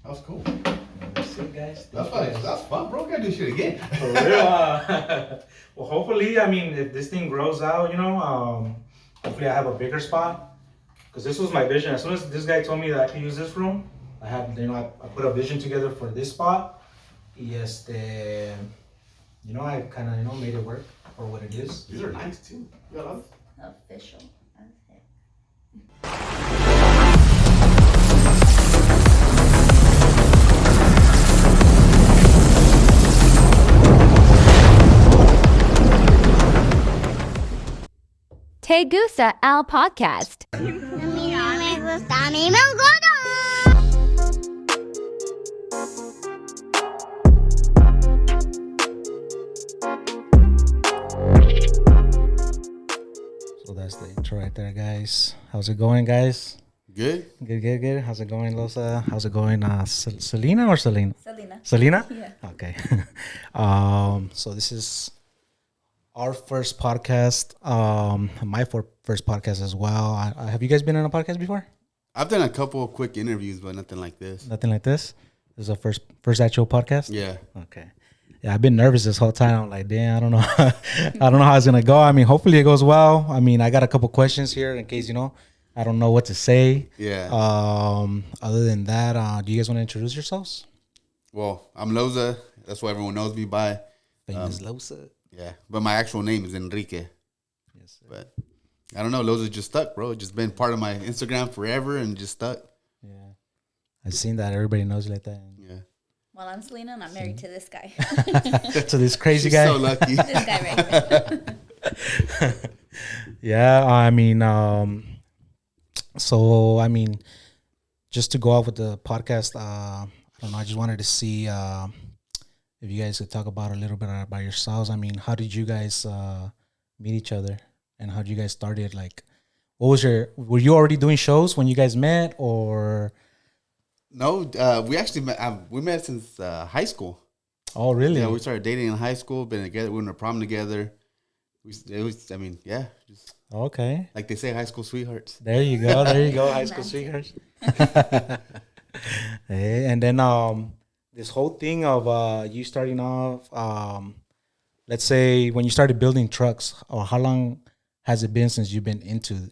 That was cool. That's it, guys. That's fun, bro. We gotta do shit again. For real. Well, hopefully, I mean, if this thing grows out, hopefully I have a bigger spot. Because this was my vision. As soon as this guy told me that I could use this room, I put a vision together for this spot. I kind of, made it work for what it is. These are nice too. You got others? Official. That's it. Te Gusta al Podcast. So that's the intro right there, guys. How's it going, guys? Good. Good. How's it going, Loza? How's it going, Saliena or Saliena? Saliena. Saliena? Yeah. Okay. So this is our first podcast. My first podcast as well. Have you guys been on a podcast before? I've done a couple of quick interviews, but nothing like this. Nothing like this? This is our first actual podcast? Yeah. Okay. Yeah, I've been nervous this whole time. I'm like, damn, I don't know. I don't know how it's gonna go. I mean, hopefully it goes well. I mean, I got a couple questions here in case, I don't know what to say. Yeah. Other than that, do you guys want to introduce yourselves? Well, I'm Loza. That's what everyone knows me by. Famous Loza. Yeah. But my actual name is Enrique. Yes, sir. But I don't know. Loza's just stuck, bro. It's just been part of my Instagram forever and just stuck. Yeah. I've seen that. Everybody knows you like that. Yeah. Well, I'm Saliena and I'm married to this guy. So this crazy She's guy. so lucky. This guy right here. Yeah, I mean, just to go off with the podcast, I don't know. I just wanted to see if you guys could talk about a little bit about yourselves. I mean, how did you guys meet each other, and how did you guys started? Like, were you already doing shows when you guys met, or? No, we actually met. We met since high school. Oh, really? Yeah, we started dating in high school. Been together. We went to prom together. Just Okay. like they say, high school sweethearts. There you go. High school sweethearts. Hey, and then this whole thing of you starting off, let's say when you started building trucks, or how long has it been since you've been into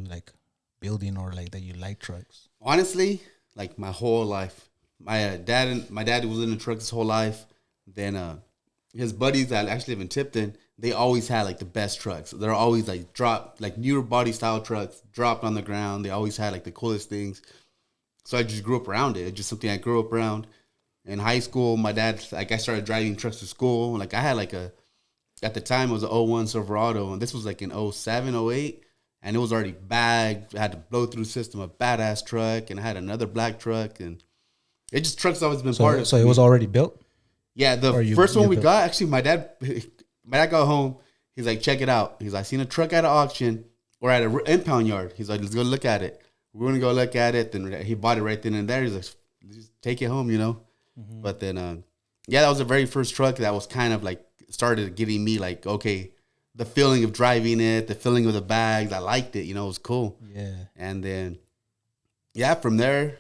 like building, or like that you like trucks? Honestly, like my whole life. My dad was in the trucks his whole life. Then his buddies that actually live in Tipton, they always had like the best trucks. They're always like newer body style trucks, dropped on the ground. They always had like the coolest things. So I just grew up around it. It's just something I grew up around. In high school, my dad, like I started driving trucks to school. Like I had at the time it was an '01 Silverado, and this was like in '07, '08. And it was already bagged. It had a blow-through system, a badass truck, and I had another black truck. And truck's always been part of it. So it was already built? Yeah, the first one we got, actually, my dad got home. He's like, check it out. He's like, I seen a truck at an auction or at an impound yard. He's like, let's go look at it. We're going to go look at it. Then he bought it right then and there. He's like, just take it home, Mm-hmm. But then, that was the very first truck that was kind of like started getting me like, okay, the feeling of driving it, the feeling of the bags. I liked it, it was cool. Yeah. And then, from there,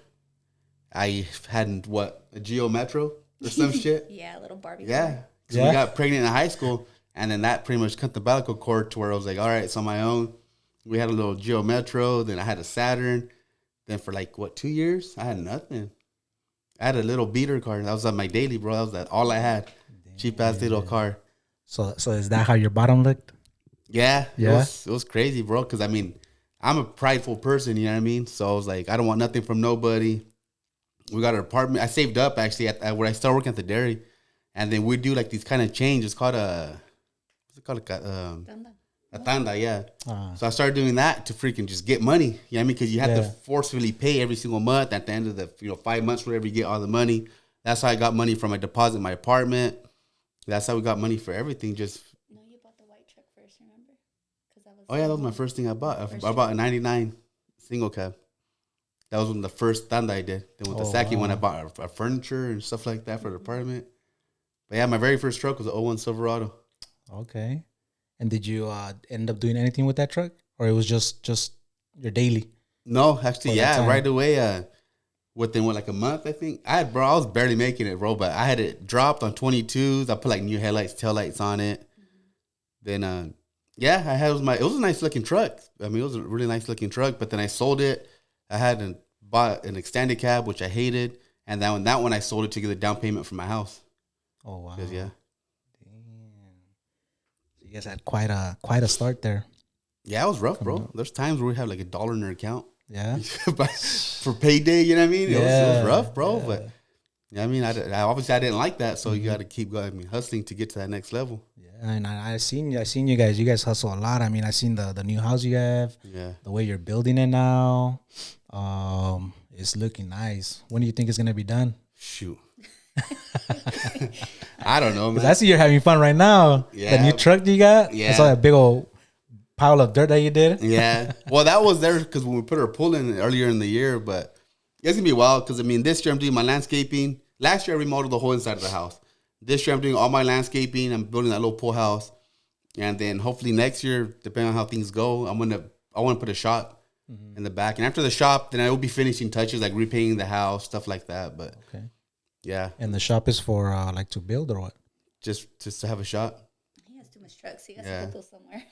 I had a Geo Metro or some shit. Yeah, a little Barbie. Yeah. So we got pregnant in high school, and then that pretty much cut the umbilical cord to where I was like, all right, it's on my own. We had a little Geo Metro, then I had a Saturn. Then for 2 years, I had nothing. I had a little beater car. That was on my daily, bro. That was all I had. Cheap ass little car. So is that how your bottom looked? Yeah. Yeah. It was crazy, bro. Because I'm a prideful person, you know what I mean? So I was like, I don't want nothing from nobody. We got an apartment. I saved up actually at where I started working at the dairy. And then we do like these kind of changes. It's called what's it called? A tanda, yeah. So I started doing that to freaking just get money. You know what I mean? Because you have to forcefully pay every single month. At the end of the 5 months, whenever you get all the money. That's how I got money from my deposit in my apartment. That's how we got money for everything. No, you bought the white truck first, remember? That was my first thing I bought. I bought a 99 single cab. That was one of the first tanda I did. Then with the second one, I bought a furniture and stuff like that for the apartment. But yeah, my very first truck was an '01 Silverado. Okay. And did you end up doing anything with that truck? Or it was just your daily? No, actually, right away. within like a month, I think. I was barely making it, bro, but I had it dropped on 22s. I put like new headlights, taillights on it. Then, I had it was a nice looking truck. I mean, it was a really nice looking truck, but then I sold it. I had bought an extended cab, which I hated. And that one I sold it to get the down payment for my house. Oh, wow. Yeah. Damn. So you guys had quite a start there. Yeah, it was rough, bro. There's times where we have like $1 in our account. Yeah. For payday, you know what I mean? It was rough, bro. Yeah. But yeah, I mean, I obviously I didn't like that, so you got to keep going. I mean, hustling to get to that next level. Yeah, and I seen you guys. You guys hustle a lot. I mean, I seen the new house you have. Yeah. The way you're building it now, it's looking nice. When do you think it's gonna be done? Shoot. I don't know, man. 'Cause I see you're having fun right now. Yeah. The new truck you got. Yeah. I saw that big old pile of dirt that you did. Yeah. Well, that was there because when we put our pool in earlier in the year, but it's gonna be wild because I mean, this year I'm doing my landscaping. Last year I remodeled the whole inside of the house. This year I'm doing all my landscaping. I'm building that little pool house, and then hopefully next year, depending on how things go, I want to put a shop in the back, and after the shop, then I will be finishing touches like repainting the house, stuff like that. But Okay. yeah, And the shop is for like to build or what? just to have a shop. He has too much trucks. He has Yeah. to put those somewhere.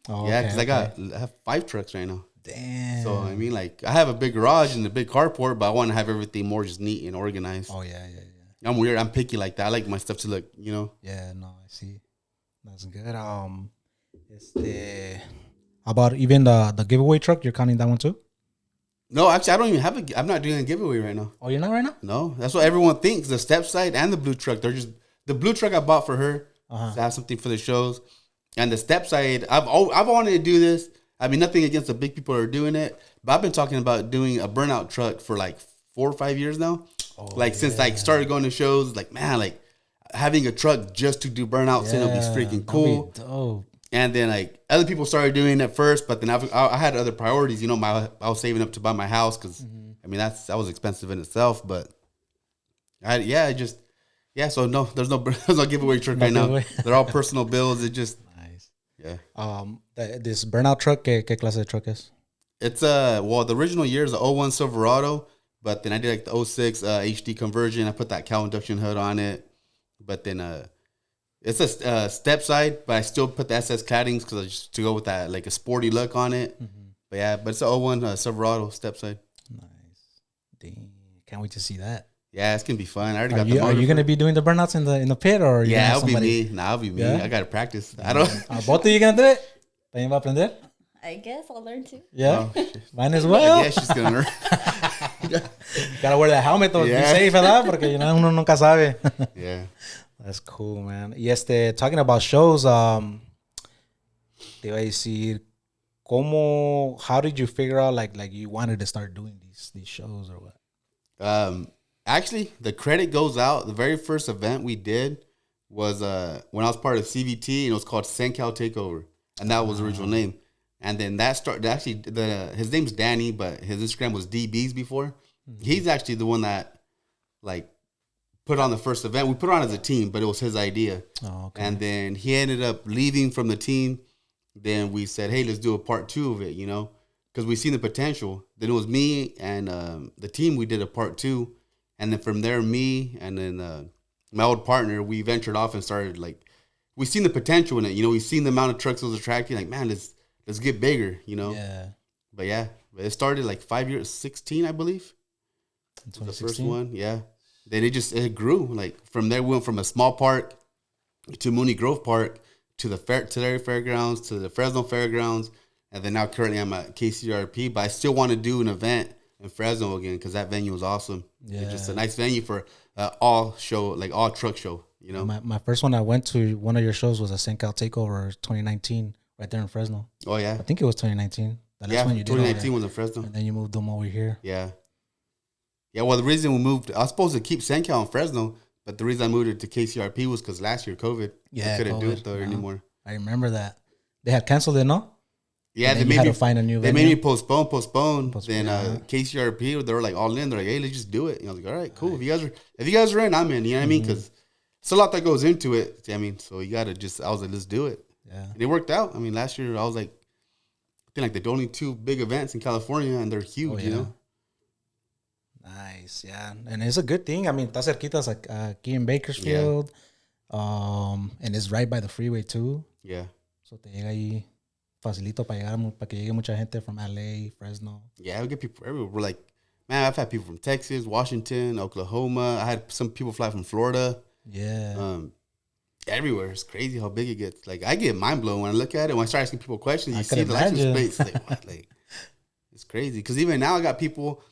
Oh, Yeah, because okay. I have 5 trucks right now. Damn. So I mean, like I have a big garage and a big carport, but I want to have everything more just neat and organized. Oh yeah. I'm weird. I'm picky like that. I like my stuff to look, Yeah, no, I see. That's good. How about even the giveaway truck? You're counting that one too? No, actually, I don't even have I'm not doing a giveaway right now. Oh, you're not right now? No, that's what everyone thinks. The step side and the blue truck. They're just the blue truck I bought for her to have something for the shows, and the step side. I've wanted to do this. I mean, nothing against the big people that are doing it, but I've been talking about doing a burnout truck for like 4 or 5 years now. Since like started going to shows, like man, like having a truck just to do burnouts, it'll be freaking cool. Dope. And then like other people started doing it first, but then I had other priorities. I was saving up to buy my house because I mean that was expensive in itself. But so no, there's no giveaway truck right giveaway. now. They're all personal bills. It just Nice. yeah. This burnout truck, ¿qué clase de truck es? It's the original year is the '01 Silverado, but then I did like the '06 HD conversion. I put that cow induction hood on it, but then it's a step side, but I still put the SS claddings because just to go with that like a sporty look on it. But yeah, but it's a '01 Silverado step side. Nice. Dang. Can't wait to see that. Yeah, it's gonna be fun. I already got the motor. Are you for gonna it. be doing the burnouts in the pit or? Yeah, it'll be me. Nah, it'll be me. Yeah? I gotta practice. I don't. Both of you gonna do it? ¿También va a aprender? I guess I'll learn to. Yeah. Oh, shit. Mine as well. Yeah, she's gonna learn. Gotta wear that helmet to be Yeah. safe, ¿verdad? Porque uno nunca sabe. Yeah. That's cool, man. Y talking about shows, te iba a decir, how did you figure out like you wanted to start doing these shows or what? Actually, the credit goes out. The very first event we did was when I was part of CVT, and it was called SenCal Takeover, and that was the original name. And then that started. Actually, his name's Danny, but his Instagram was DBs before. He's actually the one that like put on the first event. We put it on as a team, but it was his idea. Oh, okay. And then he ended up leaving from the team. Then we said, hey, let's do a part 2 of it, because we seen the potential. Then it was me and the team. We did a part 2. And then from there, me and then my old partner, we ventured off and started like, we seen the potential in it. We seen the amount of trucks it was attracting. Like, man, let's get bigger, Yeah. But yeah, it started like 5 years, 16, I believe. The first one, yeah. Then it grew. Like from there, we went from a small park to Mooney Grove Park to the Tulare Fairgrounds to the Fresno Fairgrounds, and then now currently I'm at KCRP. But I still want to do an event in Fresno again because that venue was awesome. Yeah. It's just a nice venue for all truck show. My first one I went to, one of your shows was a SenCal Takeover 2019 right there in Fresno. Oh yeah, I think it was 2019. The last yeah. one you did. 2019 was in Fresno. And then you moved them over here. Yeah. Yeah, well, the reason we moved, I was supposed to keep SenCal in Fresno, but the reason I moved it to KCRP was because last year, COVID. Yeah, we couldn't do COVID. it there anymore. I remember that. They had canceled it, no? Yeah, they had to find a new They venue. made me postpone. Then yeah. KCRP, they were like all in. They're like, hey, let's just do it. And I was like, all right, cool. Nice. If you guys are in, I'm in. You know what I mean? Because it's a lot that goes into it. I mean, so you got to I was like, let's do it. Yeah. And it worked out. I mean, last year I was like, I think like the only 2 big events in California, and they're huge, Oh, yeah. Nice, yeah, and it's a good thing. I mean, está cerquita, it's like aquí in Bakersfield, and it's right by the freeway too. Yeah. So te llega ahí facilito para llegar, para que llegue mucha gente from LA, Fresno. Yeah, I would get people everywhere. We're like, man, I've had people from Texas, Washington, Oklahoma. I had some people fly from Florida. Yeah. Everywhere. It's crazy how big it gets. Like, I get mind blown when I look at it. When I start asking people questions, you I see could the license imagine. plates. Like, what? Like, it's crazy. Because even now, I got people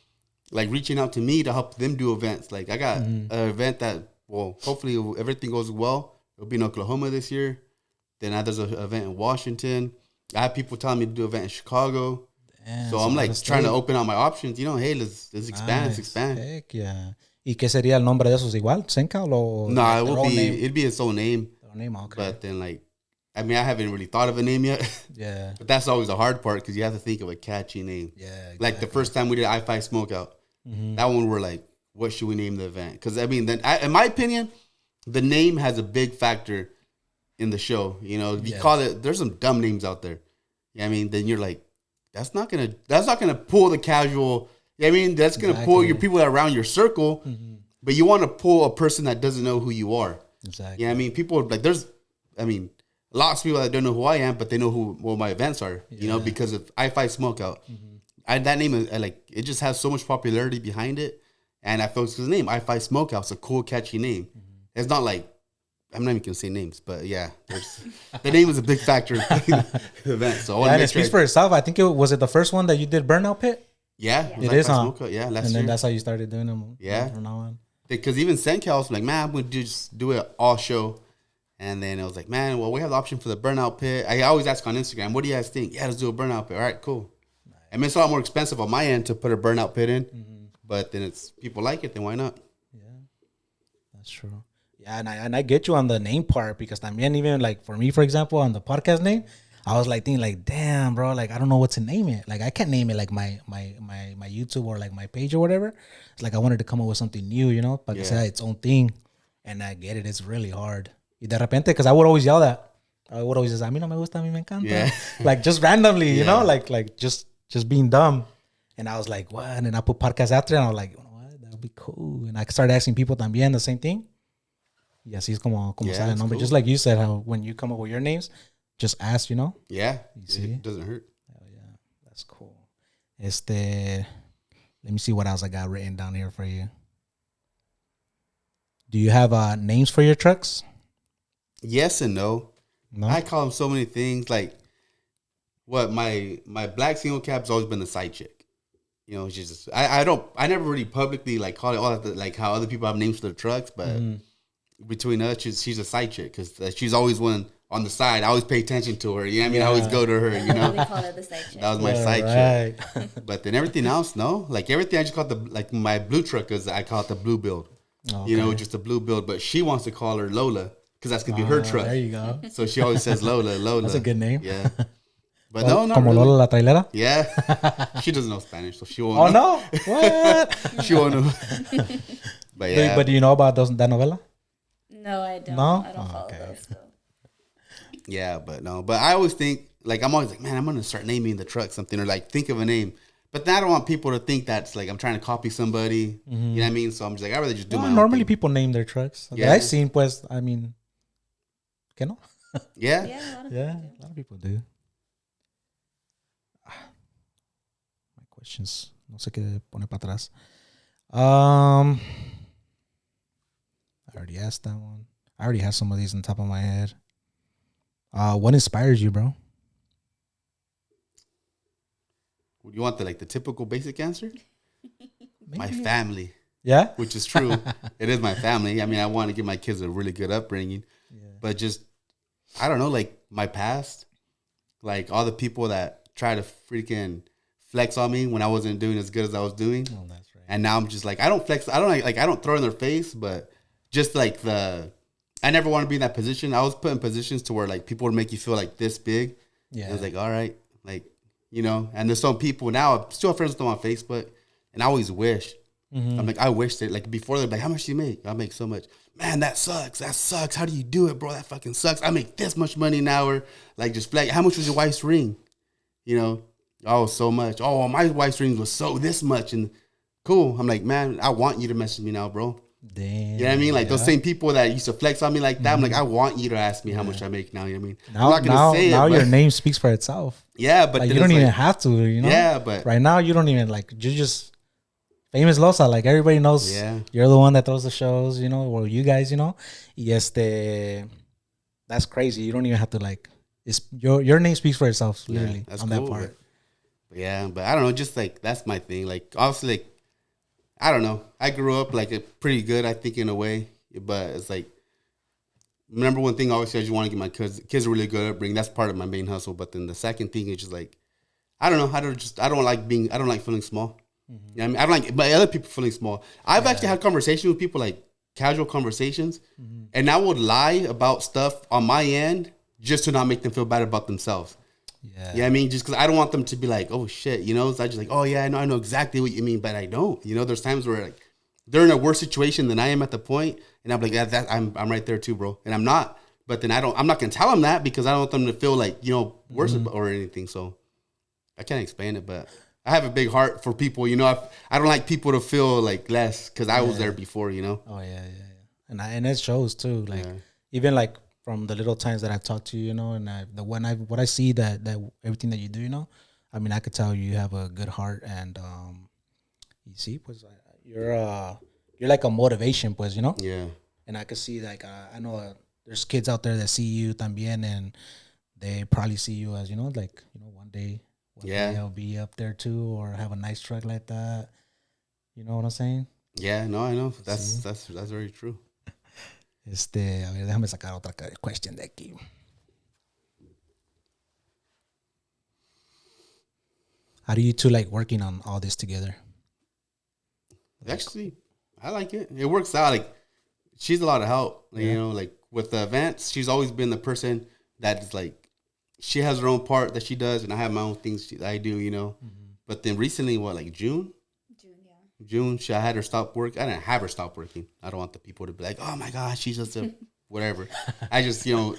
like reaching out to me to help them do events. Like, I got an event that, well, hopefully if everything goes well, it'll be in Oklahoma this year. Then there's an event in Washington. I have people telling me to do an event in Chicago. Damn, So I'm like trying to open out my options. You know, hey, let's expand, let's expand. Heck yeah. ¿Y qué sería el nombre de esos igual? ¿Senka o No, like it their will own be name? it'd be its own name. Their own name, okay. But then like, I mean, I haven't really thought of a name yet. Yeah. But that's always the hard part because you have to think of a catchy name. Yeah, exactly. Like the first time we did I-5 Smokeout, that one we're like, what should we name the event? Because I mean, then in my opinion, the name has a big factor in the show. You know, if you call it, there's some dumb names out there. Yeah, I mean, then you're like, that's not gonna pull the casual. Yeah, I mean, that's gonna pull your people around your circle. But you want to pull a person that doesn't know who you are. Exactly. Yeah, I mean, people like lots of people that don't know who I am, but they know what my events are. You know, because of I-5 Smokeout. That name is like, it just has so much popularity behind it, and I feel it's his name I-5 Smokeout. It's a cool, catchy name. It's not like, I'm not even gonna say names, but yeah, the name is a big factor in the event. So I want to And make it speaks for itself. I think was it the first one that you did Burnout Pit? Yeah, It is, huh? Smokeout. Yeah, last And year. then that's how you started doing them. Yeah. From now on. Because even Sencal was like, man, I'm going to just do it all show. And then it was like, man, well, we have the option for the Burnout Pit. I always ask on Instagram, what do you guys think? Yeah, let's do a Burnout Pit. All right, cool. Nice. I mean, it's a lot more expensive on my end to put a Burnout Pit in. But then it's, people like it, then why not? Yeah, that's true. Yeah, and I get you on the name part because también even like for me, for example, on the podcast name, I was like thinking like, damn, bro, like I don't know what to name it. Like I can't name it like my YouTube or like my page or whatever. It's like I wanted to come up with something new, you know, but it's its own thing. And I get it, it's really hard. Y de repente, because I would always yell that. I would always say, a mí no me gusta, a mí me encanta. Yeah. Like just randomly, you know, like just being dumb. And I was like, what? And then I put podcast after it, and I was like, you know what? That would be cool. And I started asking people también the same thing. Y así es como sale el nombre. Cool. Just like you said, how when you come up with your names, just ask, you know? Yeah, see? it doesn't hurt. Oh, yeah, that's cool. Let me see what else I got written down here for you. Do you have names for your trucks? Yes and no. No? I call them so many things. Like, what my black single cap's always been the side chick. You know, she's just I never really publicly like call it all that, like how other people have names for their trucks, but between us, she's a side chick because she's always one on the side. I always pay attention to her. You know what I mean? I always go to her. You know, They call it the side chick. that was my side chick. But then everything else, no. Like everything, I just call it like my blue truck is I call it the blue build. Okay. You know, just a blue build. But she wants to call her Lola because that's gonna be her truck. There you go. So she always says Lola. That's a good name. Yeah. But no, not Como really. Lola la trailera? Yeah. She doesn't know Spanish, so she won't. Oh, know. no? What? She won't know. But yeah. But do you know about that novela? No, I don't. No? I don't Oh, follow okay. those. So. Yeah, but no. But I always think, like, I'm always like, man, I'm going to start naming the truck something or, like, think of a name. But then I don't want people to think that's, like, I'm trying to copy somebody. You know what I mean? So I'm just like, I'd rather just do my own Normally thing. people name their trucks. Yeah. That I've seen, pues, I mean, que no? Yeah. Yeah, a lot of Yeah, people do. a lot of people do. My questions. No sé qué pone para atrás. I already asked that one. I already have some of these on top of my head. What inspires you, bro? You want the typical basic answer? My family, Yeah? which is true. It is my family. I mean, I want to give my kids a really good upbringing. But just, I don't know, like my past, like all the people that try to freaking flex on me when I wasn't doing as good as I was doing. Oh, that's right. And now I'm just like, I don't flex. I don't throw in their face, but just like I never want to be in that position. I was put in positions to where like people would make you feel like this big. Yeah. And I was like, all right, like, you know, and there's some people now, I'm still friends with them on Facebook. And I always wish, I'm like, I wish that like before they're like, how much do you make? I make so much. Man, that sucks. That sucks. How do you do it, bro? That fucking sucks. I make this much money an hour. Like just like, how much was your wife's ring? You know, oh, so much. Oh, my wife's ring was so this much. And cool. I'm like, man, I want you to message me now, bro. Damn. You know what I mean? Like those same people that used to flex on me like that. I'm like, I want you to ask me how much I make now. You know what I mean? Now, I'm not gonna say now it, your but name speaks for itself. yeah, but Like, then you don't it's even like, have to, you know? yeah, but Right now, you don't even, like, you're just famous Loza. Like, everybody knows you're the one that throws the shows, you know, or you guys, you know? That's crazy. You don't even have to, like, it's your name speaks for itself, literally, that's on cool, that part. but I don't know, just like that's my thing. Like obviously, like I don't know. I grew up like pretty good, I think, in a way, but it's like number one thing I always says you want to get my kids are really good at upbringing. That's part of my main hustle. But then the second thing is just like I don't know. I don't like feeling small. Mm-hmm. You know what I mean? I don't like but other people feeling small. I've actually had conversations with people, like casual conversations, and I would lie about stuff on my end just to not make them feel bad about themselves. Yeah, you know what I mean? Just because I don't want them to be like, oh shit, you know? So I just like, oh yeah, I know exactly what you mean, but I don't. You know, there's times where like they're in a worse situation than I am at the point, and I'm like, I'm right there too, bro, and I'm not. But then I'm not gonna tell them that because I don't want them to feel like, you know, worse or anything. So I can't explain it, but I have a big heart for people. You know, I don't like people to feel like less because I was there before. You know. Oh yeah, and it shows too. Like even like from the little times that I've talked to you, you know, and what I see that everything that you do, you know, I mean, I could tell you have a good heart, and you see, pues you're like a motivation, pues, you know. Yeah. And I could see like I know there's kids out there that see you también, and they probably see you as, you know, like, you know, one day I'll be up there too, or have a nice truck like that. You know what I'm saying? Yeah, no, I know. That's very true. A ver, déjame sacar otra question de aquí. How do you two like working on all this together? Actually, I like it. It works out. Like, she's a lot of help. Like, you know, like with the events, she's always been the person that is like, she has her own part that she does, and I have my own things that I do, you know. But then recently, like June, I had her stop work. I didn't have her stop working. I don't want the people to be like, oh my gosh, she's just a whatever. I just, you know,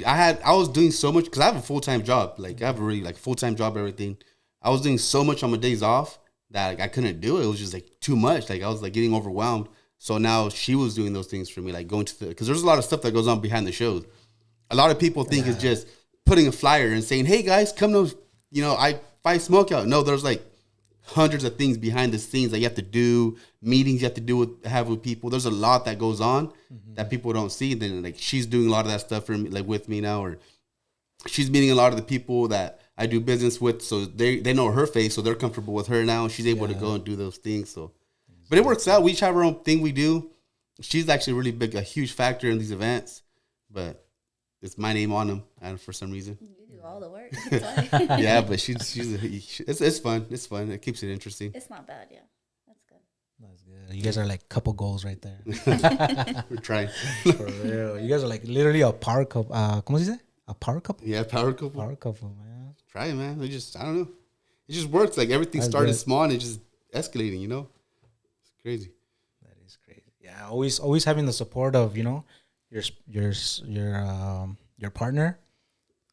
I was doing so much because I have a full-time job. Like, I have a really like full-time job, everything. I was doing so much on my days off that like I couldn't do it. It was just like too much. Like I was like getting overwhelmed. So now she was doing those things for me, like going to because there's a lot of stuff that goes on behind the shows. A lot of people think it's just putting a flyer and saying, hey guys, come to, you know, I buy smoke out. No, there's like hundreds of things behind the scenes that you have to do, meetings you have to have with people. There's a lot that goes on that people don't see. Then like she's doing a lot of that stuff for me, like with me now, or she's meeting a lot of the people that I do business with, so they know her face, so they're comfortable with her now. She's able to go and do those things. So, but it works out. We each have our own thing we do. She's actually really big, a huge factor in these events, but it's my name on them, and for some reason. You do all the work. Yeah, but it's fun. It's fun. It keeps it interesting. It's not bad, yeah. That's good. That's good. You guys are like couple goals right there. We're trying. For real. You guys are like literally a power couple. ¿Cómo se dice? A power couple? Yeah, power couple. Power couple, man. Try it, man. I don't know. It just works. Like everything started small and it's just escalating, you know? It's crazy. That is crazy. Yeah, always having the support of, you know, your partner.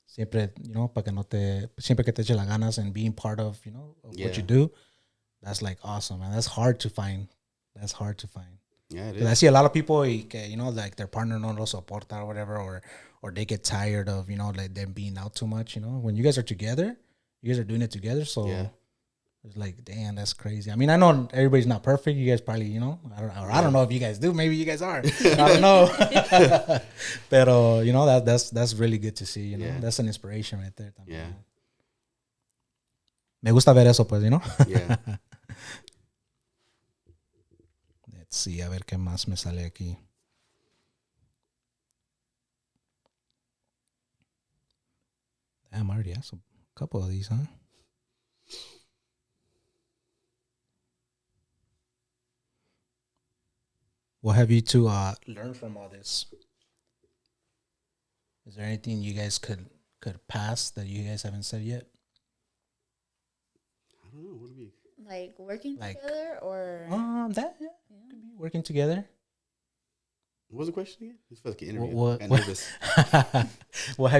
Siempre, you know, siempre que te eche las ganas, and being part of, you know, of what you do. That's like awesome, man. That's hard to find. Yeah, it is. I see a lot of people, you know, like their partner no lo soporta or whatever, or they get tired of, you know, like them being out too much, you know. When you guys are together, you guys are doing it together, so it's like, damn, that's crazy. I mean, I know everybody's not perfect. You guys probably, you know, I don't know if you guys do. Maybe you guys are. I don't know. Pero, you know, that's really good to see, you know. That's an inspiration right there. También. Yeah. Me gusta ver eso, pues, you know. Yeah. Let's see, a ver qué más me sale aquí. Damn, I already asked a couple of these, huh? What have you two learned from all this? Is there anything you guys could pass that you guys haven't said yet? I don't know. What do we? Like working together, or that could be working together. What was the question again? This felt like an interview. What, I'm nervous. what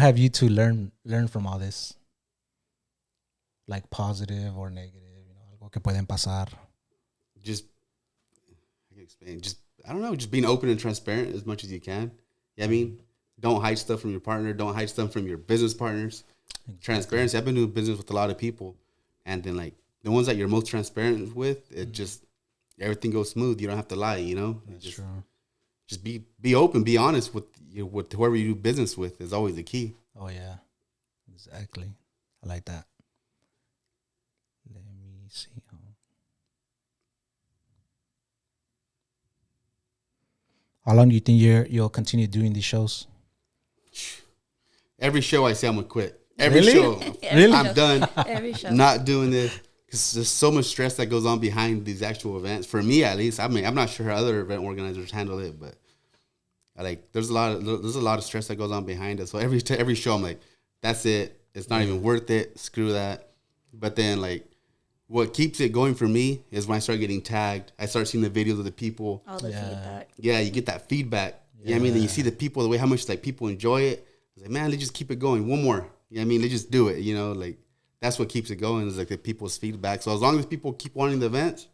have you two learned from all this? Like positive or negative, you know, algo O que pueden pasar. Just, I can explain. Just, I don't know, just being open and transparent as much as you can. Yeah, I mean, don't hide stuff from your partner. Don't hide stuff from your business partners. Exactly. Transparency. I've been doing business with a lot of people, and then like the ones that you're most transparent with, it just everything goes smooth. You don't have to lie. You know, that's true. Just be open, be honest with whoever you do business with is always the key. Oh yeah, exactly. I like that. Let me see. How long do you think you'll continue doing these shows? Every show I say I'm gonna quit. Every really? show, really? I'm done. Every show, not doing this because there's so much stress that goes on behind these actual events. For me, at least, I mean, I'm not sure how other event organizers handle it, but there's a lot of stress that goes on behind it. So every show, I'm like, that's it. It's not even worth it. Screw that. But then like, what keeps it going for me is when I start getting tagged. I start seeing the videos of the people. all the feedback. Yeah, you get that feedback. Yeah, I mean, then you see the people, the way how much like people enjoy it. I was like, man, let's just keep it going. One more. Yeah, I mean, let's just do it. You know, like that's what keeps it going is like the people's feedback. So as long as people keep wanting the events,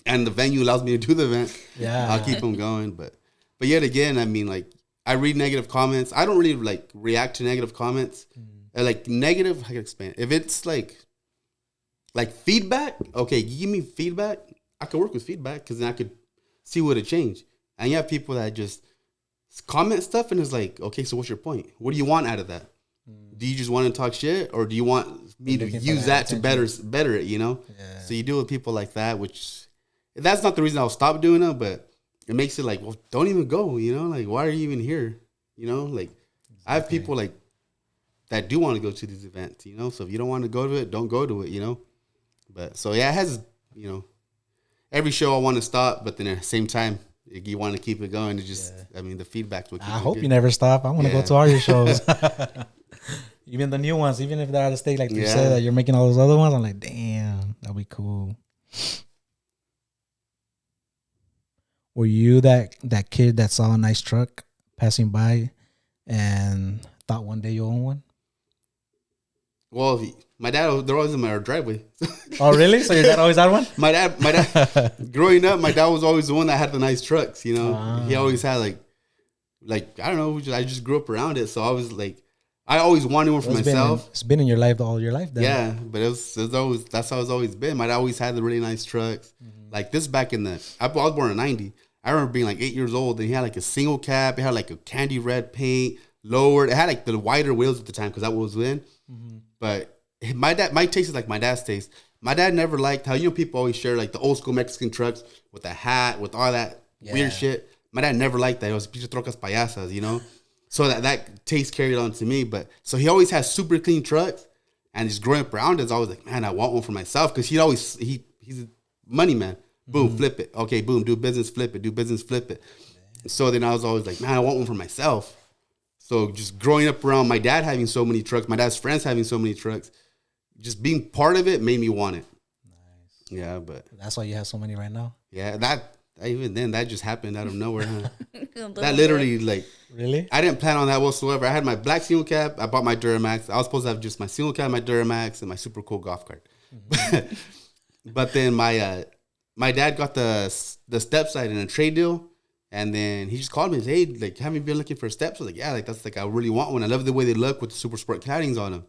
and the venue allows me to do the event, I'll keep them going. But yet again, I mean, like I read negative comments. I don't really like react to negative comments. Like negative, I can explain. If it's like feedback, okay, you give me feedback, I can work with feedback because then I could see what it changed. And you have people that just comment stuff and it's like, okay, so what's your point? What do you want out of that? Do you just want to talk shit or do you want me to use that to better it, you know? Yeah. So you deal with people like that, which that's not the reason I'll stop doing it, but it makes it like, well, don't even go, you know? Like, why are you even here? You know, like I have people like that do want to go to these events, you know? So if you don't want to go to it, don't go to it, you know? But so yeah, it has, you know, every show I want to stop, but then at the same time, you want to keep it going. It just, I mean, the feedback's what keeps it hope good. You never stop. I want to go to all your shows. Even the new ones, even if they're out of state, like you said that you're making all those other ones, I'm like, damn, that'd be cool. Were you that kid that saw a nice truck passing by and thought one day you'll own one? Well, my dad, they're always in my driveway. Oh, really? So your dad always had one? My dad, growing up, my dad was always the one that had the nice trucks, you know? He always had like, I don't know, I just grew up around it. So I was like, I always wanted one for myself. It's been in your life all your life then. Yeah, but it was always, that's how it's always been. My dad always had the really nice trucks. Like this back in I was born in 90. I remember being like 8 years old and he had like a single cab. It had like a candy red paint, lowered. It had like the wider wheels at the time because that was in. But my taste is like my dad's taste. My dad never liked how, you know, people always share like the old school Mexican trucks with the hat, with all that weird shit. My dad never liked that. It was pinche trocas payasas, you know? So that taste carried on to me. But so he always has super clean trucks. And just growing up around it, I was like, man, I want one for myself. Because he's a money man. Boom, flip it. Okay, boom, do business, flip it. Do business, flip it. So then I was always like, man, I want one for myself. So just growing up around my dad having so many trucks, my dad's friends having so many trucks, just being part of it made me want it. Nice. Yeah, but that's why you have so many right now. Yeah, even then that just happened out of nowhere, huh? That literally like really? I didn't plan on that whatsoever. I had my black single cab. I bought my Duramax. I was supposed to have just my single cab, my Duramax, and my super cool golf cart. But then my dad got the step side in a trade deal. And then he just called me and said, hey, like, haven't you been looking for steps? I was like, yeah, like, that's like, I really want one. I love the way they look with the super sport claddings on them.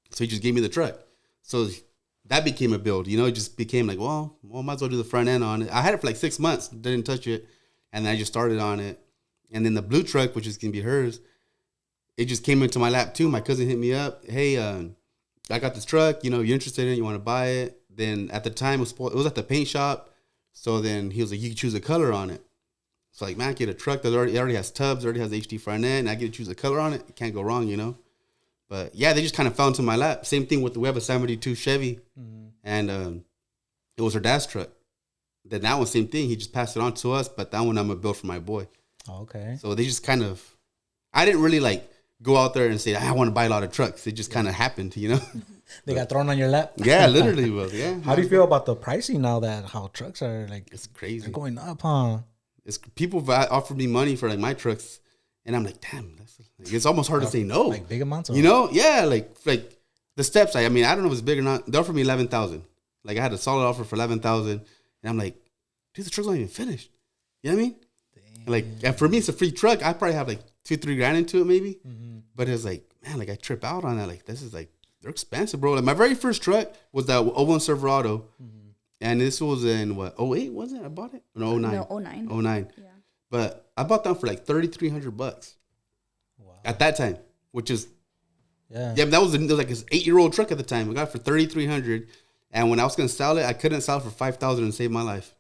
So he just gave me the truck. So that became a build, you know, it just became like, well, might as well do the front end on it. I had it for like 6 months, didn't touch it. And then I just started on it. And then the blue truck, which is going to be hers, it just came into my lap too. My cousin hit me up. Hey, I got this truck, you know, you're interested in it, you want to buy it. Then at the time, it was at the paint shop. So then he was like, you can choose a color on it. So like, man, I get a truck that already has tubs, already has HD front end, and I get to choose a color on it. It can't go wrong, you know? But yeah, they just kind of fell into my lap. Same thing with we have a 72 Chevy, and it was her dad's truck. Then that one, same thing. He just passed it on to us, but that one I'm going to build for my boy. Oh, okay. So they just kind of, I didn't really like go out there and say, I want to buy a lot of trucks. It just kind of happened, you know? They got thrown on your lap? Yeah, literally. Well, yeah. How do you feel about the pricing now that how trucks are like, it's crazy. They're going up, huh? It's people offered me money for like my trucks, and I'm like, damn, it's almost hard to say no. Like big amounts, you know? Yeah, like the steps. I mean, I don't know if it's big or not. They offered me $11,000. Like I had a solid offer for 11,000, and I'm like, dude, the truck's not even finished. You know what I mean? Like, and for me, it's a free truck. I probably have like $2-3 into it, maybe. But it's like, man, like I trip out on that. Like, this is like, they're expensive, bro. Like my very first truck was that 01 Silverado, and this was in what 08 was it? I bought it. No, 09. No, 09. 09. Yeah. But I bought them for like $3,300. Wow. At that time, which is that was like this 8-year-old truck at the time. I got it for $3,300, and when I was gonna sell it, I couldn't sell it for $5,000 and save my life.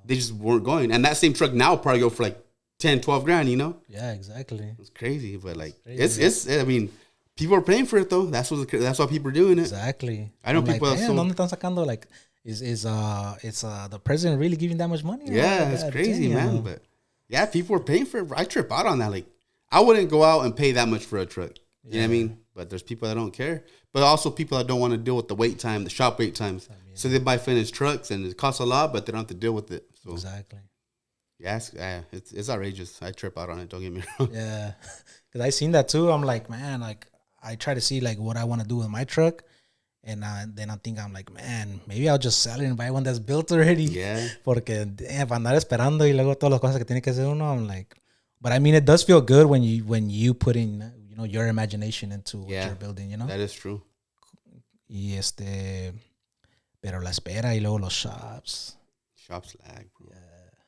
They just weren't going. And that same truck now probably go for like 10-12 grand, you know? Yeah, exactly. It's crazy, but like it's I mean, people are paying for it though. That's why people are doing it. Exactly. I know I'm people like, have ¿dónde están sacando? Like, is the president really giving that much money? Yeah, it's crazy, man. But yeah, people are paying for it. I trip out on that. Like, I wouldn't go out and pay that much for a truck. You know what I mean? But there's people that don't care. But also people that don't want to deal with the wait time, the shop wait times. So they buy finished trucks and it costs a lot, but they don't have to deal with it. So exactly. Yeah, it's outrageous. I trip out on it. Don't get me wrong. Yeah, because I seen that too. I'm like, man, like I try to see like what I want to do with my truck, and then I'm like, man, maybe I'll just sell it and buy one that's built already. Yeah. Porque para andar esperando y luego todas las cosas que tiene que hacer uno, I'm like, but I mean, it does feel good when you put in your imagination into what you're building. You know. That is true. Y pero la espera y luego los shops. Shops lag, bro. Yeah.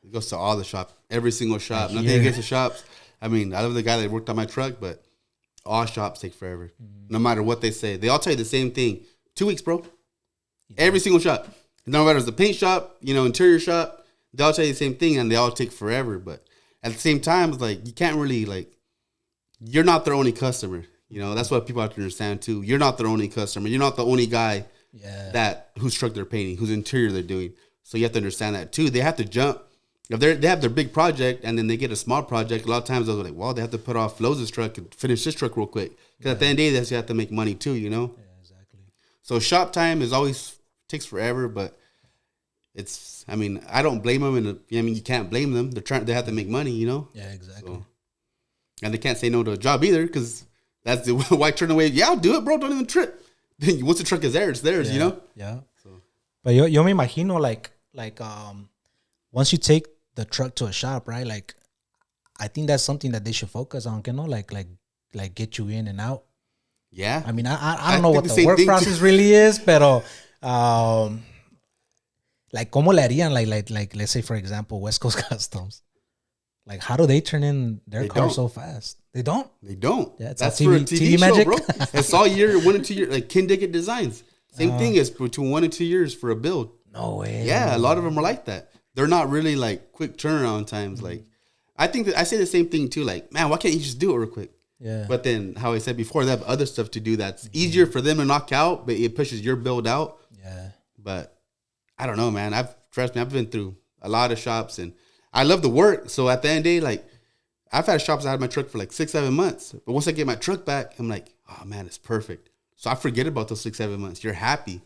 It goes to all the shops, every single shop. Nothing against the shops. I mean, I love the guy that worked on my truck, but all shops take forever. No matter what they say. They all tell you the same thing. 2 weeks, bro. Yeah. Every single shop. No matter if it's the paint shop, interior shop, they all tell you the same thing and they all take forever. But at the same time, it's like, you can't really, like, you're not their only customer. That's what people have to understand too. You're not their only customer. You're not the only guy whose truck they're painting, whose interior they're doing. So you have to understand that too. They have to jump. If they have their big project and then they get a small project, a lot of times they're like, well, they have to put off Loza's truck and finish this truck real quick. Because at the end of the day, they have to make money too, Yeah, exactly. So shop time takes forever, but I don't blame them. And you can't blame them. They have to make money, Yeah, exactly. So, and they can't say no to a job either because that's the why turn away. Yeah, I'll do it, bro. Don't even trip. Once the truck is there, it's theirs, Yeah. So. But yo me imagino like once you take the truck to a shop, right? Like, I think that's something that they should focus on, like get you in and out. Yeah. I mean, I don't know what the work process really is, pero like, ¿cómo le harían? Like, let's say, for example, West Coast Customs. Like, how do they turn in their car so fast? They don't. Yeah, that's for a TV show, magic, bro. It's all 1 and 2 years, like Ken Dickett Designs. Same thing is between 1 and 2 years for a build. No way. Yeah, a lot of them are like that. They're not really like quick turnaround times. Like, I think that I say the same thing too. Like, man, why can't you just do it real quick? Yeah. But then, how I said before, they have other stuff to do that's easier for them to knock out, but it pushes your build out. Yeah. But I don't know, man. Trust me, I've been through a lot of shops and I love the work. So at the end of the day, like, I've had shops I had my truck for like 6-7 months. But once I get my truck back, I'm like, oh man, it's perfect. So I forget about those 6-7 months. You're happy.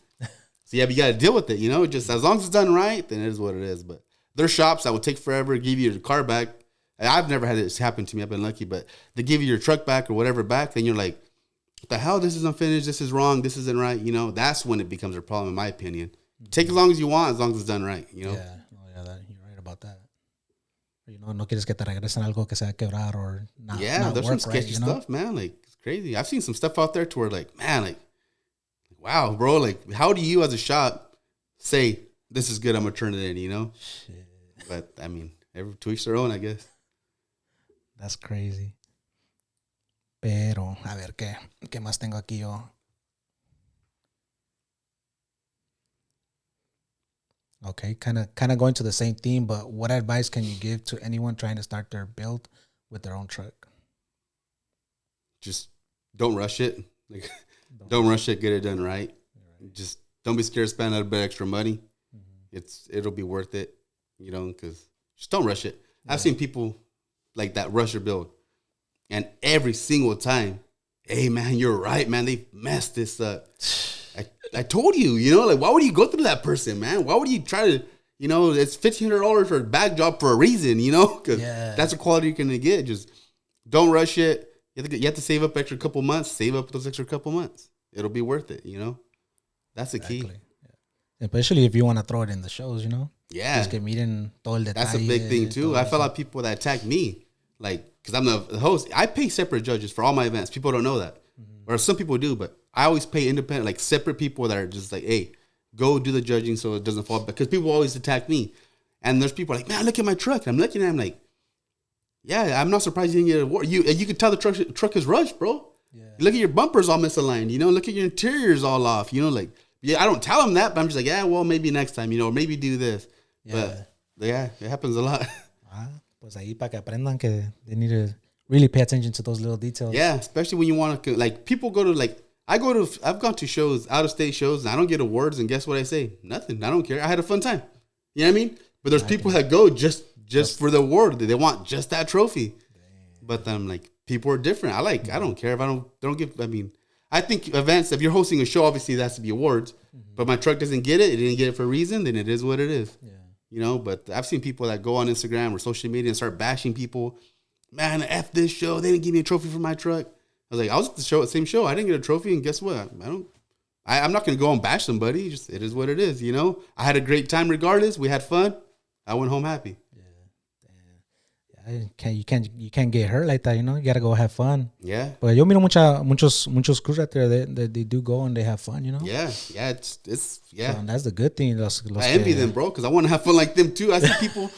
So yeah, but you got to deal with it, just as long as it's done right, then it is what it is. But there's shops that will take forever, give you your car back. And I've never had this happen to me. I've been lucky, but they give you your truck back or whatever back. Then you're like, what the hell? This is unfinished. This is wrong. This isn't right. That's when it becomes a problem, in my opinion. Take as long as you want, as long as it's done right, Yeah, you're right about that. No quieres que te regresen algo que se va a quebrar or not. Yeah, there's some sketchy stuff, man. Like, it's crazy. I've seen some stuff out there to where, like, man, like, wow, bro, like, how do you as a shop say, this is good, I'm going to turn it in, Shit. But, I mean, to each their own, I guess. That's crazy. Pero, a ver, ¿qué más tengo aquí yo? Okay, kind of going to the same theme, but what advice can you give to anyone trying to start their build with their own truck? Just don't rush it. Like, don't rush it. Get it done right. Just don't be scared to spend a little bit extra money. It'll be worth it, because just don't rush it. Yeah. I've seen people like that rush their build, and every single time, hey man, you're right, man. They messed this up. I told you, like, why would you go through that person, man? Why would you try to, it's $1,500 for a bag job for a reason, because that's the quality you're going to get. Just don't rush it. You have to save up extra couple months. Save up those extra couple months. It'll be worth it, That's the key. Yeah. Especially if you want to throw it in the shows, you know? Yeah. Just que miren todo el detalle. That's a big thing too. I felt like people that attack me, like, because I'm the host, I pay separate judges for all my events. People don't know that. Or some people do, but I always pay independent, like separate people that are just like, hey, go do the judging so it doesn't fall back. Because people always attack me. And there's people like, man, look at my truck. And I'm looking at him like, yeah, I'm not surprised you didn't get an award. You can tell the truck is rushed, bro. Yeah. Look at your bumpers all misaligned, you know, look at your interiors all off, you know, like, yeah, I don't tell them that, but I'm just like, yeah, well, maybe next time, you know, maybe do this. Yeah. But yeah, it happens a lot. Pues ahí para que aprendan que they need to really pay attention to those little details. Yeah, especially when you want to, like, people go to, like, I've gone to shows, out-of-state shows, and I don't get awards, and guess what I say? Nothing. I don't care. I had a fun time. You know what I mean? But there's people that go just for the award. They want just that trophy. Damn. But I'm like, people are different. I don't care if I don't give, I mean, I think events, if you're hosting a show, obviously that has to be awards. Mm-hmm. But my truck doesn't get it. It didn't get it for a reason. Then it is what it is. Yeah. You know, but I've seen people that go on Instagram or social media and start bashing people. Man, F this show. They didn't give me a trophy for my truck. I was like, I was at the same show. I didn't get a trophy. And guess what? I'm not going to go and bash somebody. Just, it is what it is. You know, I had a great time regardless. We had fun. I went home happy. You can't get hurt like that, you know. You gotta go have fun. Yeah. But yo miro muchos crews out there that they do go and they have fun, you know. Yeah. It's yeah. So that's the good thing. I envy them, bro, because I want to have fun like them too. I see people,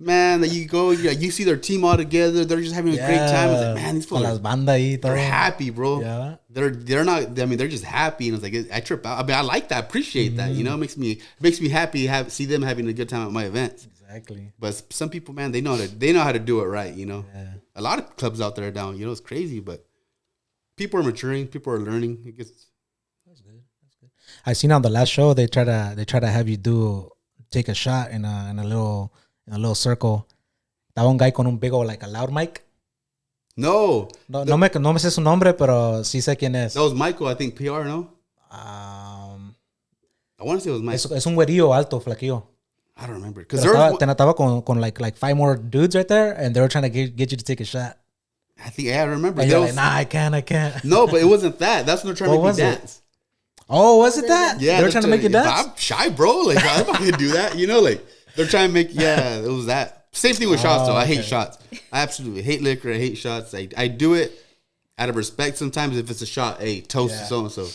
man, that you go, you see their team all together. They're just having a great time. I was like, man, these fools they're happy, bro. Yeah. They're not. I mean, they're just happy, and it's like I trip out. I mean, I like that. Appreciate that. You know, it makes me happy to see them having a good time at my events. Exactly. But some people, man, they know how to do it right, you know. Yeah. A lot of clubs out there are down, you know, it's crazy, but people are maturing, people are learning. That's good. I seen on the last show they try to have you take a shot in a little circle. Estaba un guy con un big old, like a loud mic. No me sé su nombre, pero sí sé quién es. That was Michael, I think, PR, no? I want to say it was Michael. Es un güerillo alto, flaquillo. I don't remember. Because estaba con like 5 more dudes right there, and they were trying to get you to take a shot. I remember. And you're like, nah, I can't. No, but it wasn't that. That's when they're trying to make me dance. Oh, was it that? Yeah. They were trying to make you dance? I'm shy, bro. Like, I'm not going to do that. You know, like, they're trying to make, yeah, it was that. Same thing with shots, though. I hate shots. I absolutely hate liquor. I hate shots. I do it out of respect sometimes. If it's a shot, hey, toast so-and-so.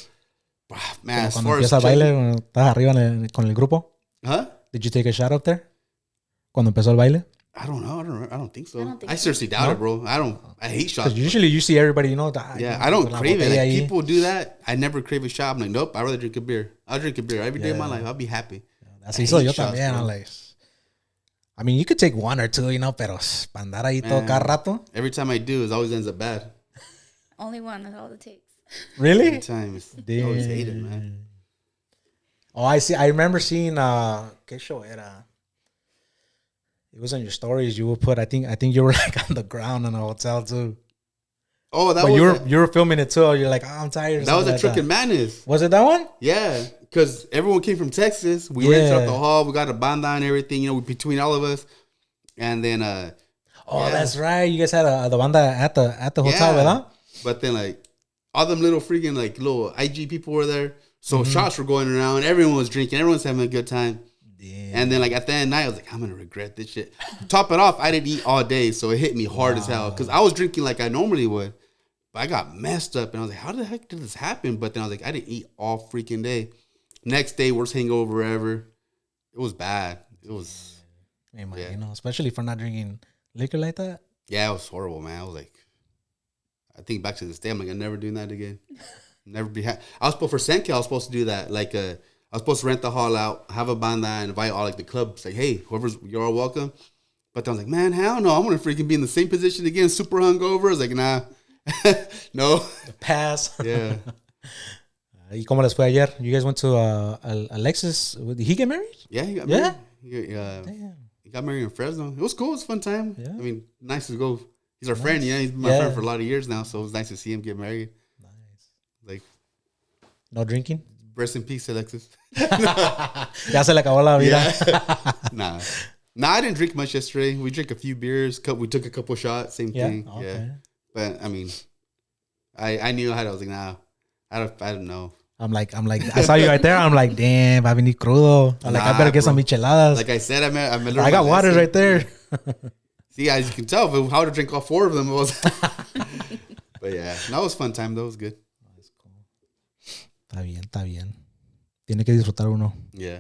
Man, as far as... Cuando empieza el baile, cuando estás arriba con el grupo. Huh? Did you take a shot up there? Cuando empezó el baile? I don't know. I don't think so. I seriously doubt it, bro. I hate shots. Because usually you see everybody, you know. I don't crave it. Like, people do that. I never crave a shot. I'm like, nope. I'd rather drink a beer. I'll drink a beer every day of my life. I'll be happy. Así soy yo también. I'm like, I mean, you could take 1 or 2, you know, pero para andar ahí todo cada rato. Every time I do, it always ends up bad. Only one. That's all it takes. Really? Every time. I always hate it, man. Oh, I see. I remember seeing ¿qué show era? It was on your stories. You would put. I think you were like on the ground in a hotel too. Oh, that but was. You were filming it too. You're like, oh, I'm tired. That was a like Trick and Madness. Was it that one? Yeah, because everyone came from Texas. We rented out the hall. We got a banda and everything. You know, between all of us, and then. That's right. You guys had the banda at the hotel, ¿verdad? But then like all them little freaking like little IG people were there. So shots were going around. Everyone was drinking. Everyone's having a good time. Damn. And then like at the end of the night, I was like, I'm going to regret this shit. Top it off, I didn't eat all day. So it hit me hard as hell. Because I was drinking like I normally would. But I got messed up. And I was like, how the heck did this happen? But then I was like, I didn't eat all freaking day. Next day, worst hangover ever. It was bad. It was. Hey, man, you know, especially for not drinking liquor like that. Yeah, it was horrible, man. I was like, I think back to this day, I'm like, I'm never doing that again. Never be. I was supposed for Senke. I was supposed to do that. Like, I was supposed to rent the hall out, have a banda, and invite all like the clubs. Like, hey, you're all welcome. But I was like, man, hell no, I'm gonna freaking be in the same position again, super hungover. I was like, nah, no. Pass. Yeah. ¿Y cómo les fue ayer? You guys went to Alexis. Did he get married? Yeah, he got married. He got married in Fresno. It was cool. It was a fun time. Yeah. I mean, nice to go. He's our friend. Yeah, he's my friend for a lot of years now. So it was nice to see him get married. Like, no drinking? Rest in peace, Alexis. Ya se le acabó la vida. Yeah. Nah, I didn't drink much yesterday. We drank a few beers. We took a couple shots. Same thing. Okay. Yeah. But, I mean, I knew how to. I was like, nah, I don't know. I'm like, I saw you right there. I'm like, damn, I need crudo. I'm like, I better get some micheladas. Like I said, I got water right there. See, as you can tell, but how to drink all 4 of them was. But yeah, that was a fun time. That was good. That's cool. Está bien. Tiene que disfrutar uno. Yeah.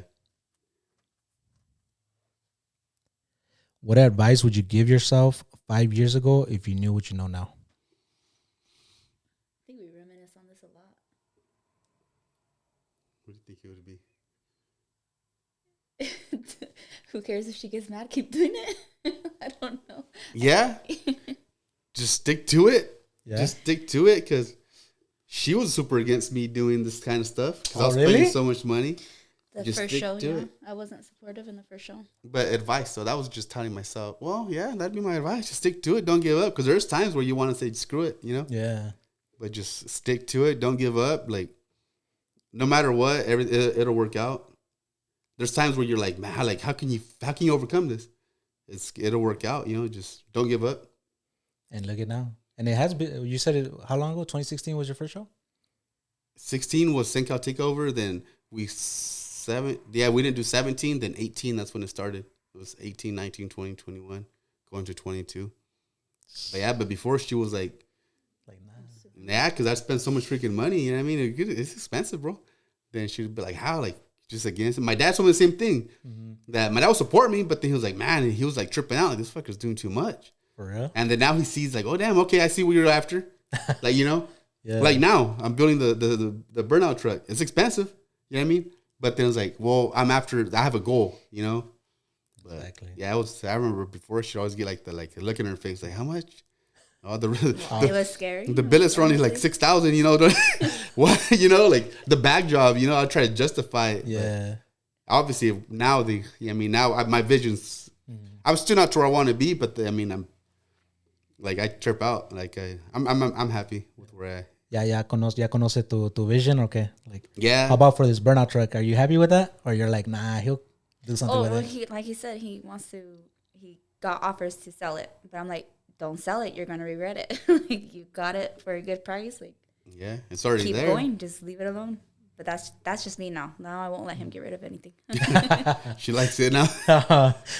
What advice would you give yourself 5 years ago if you knew what you know now? I think we reminisce on this a lot. What do you think it would be? Who cares if she gets mad? Keep doing it. I don't know. Yeah. Just stick to it. Yeah. Just stick to it because she was super against me doing this kind of stuff because I was really? spending so much money. The Just first stick show, to yeah. it. I wasn't supportive in the first show. But advice, so that was just telling myself, well, yeah, that'd be my advice. Just stick to it. Don't give up because there's times where you want to say, screw it, you know? Yeah. But just stick to it. Don't give up. Like, no matter what, it'll work out. There's times where you're like, man, like, how can you overcome this? It'll work out, you know? Just don't give up. And look at now. And it has been, you said it, how long ago? 2016 was your first show? 16 was SoCal Takeover. Then we didn't do 17. Then 18, that's when it started. It was 18, 19, 20, 21, going to 22. But yeah, but before she was like, nah, because I spent so much freaking money. You know what I mean? It's expensive, bro. Then she'd be like, how? Like, just against it. My dad told me the same thing. Mm-hmm. That my dad would support me, but then he was like, man, he was like tripping out. Like, this fucker's doing too much. For real? And then now he sees like, oh, damn, okay, I see what you're after. Like, you know? Yeah. Like now, I'm building the burnout truck. It's expensive. You know what I mean? But then it's like, well, I have a goal, you know? But exactly. Yeah, I remember before she'd always get like the look in her face, like, how much? Oh, It was scary. The billets were only like 6,000, you know? What? You know, like the bag job, you know, I try to justify it. Yeah. Obviously now my vision's, I'm still not to where I want to be, but I'm like, I trip out. Like I'm happy with where I. Ya conoce tu vision, or qué? Like, yeah. How about for this burnout truck? Are you happy with that, or you're like, nah, he'll do something with it? Like he said, he got offers to sell it, but I'm like, don't sell it. You're gonna regret it. Like, you got it for a good price. Like, yeah, it's already keep there. going. Just leave it alone. But that's just me now. Now I won't let him get rid of anything. She likes it now.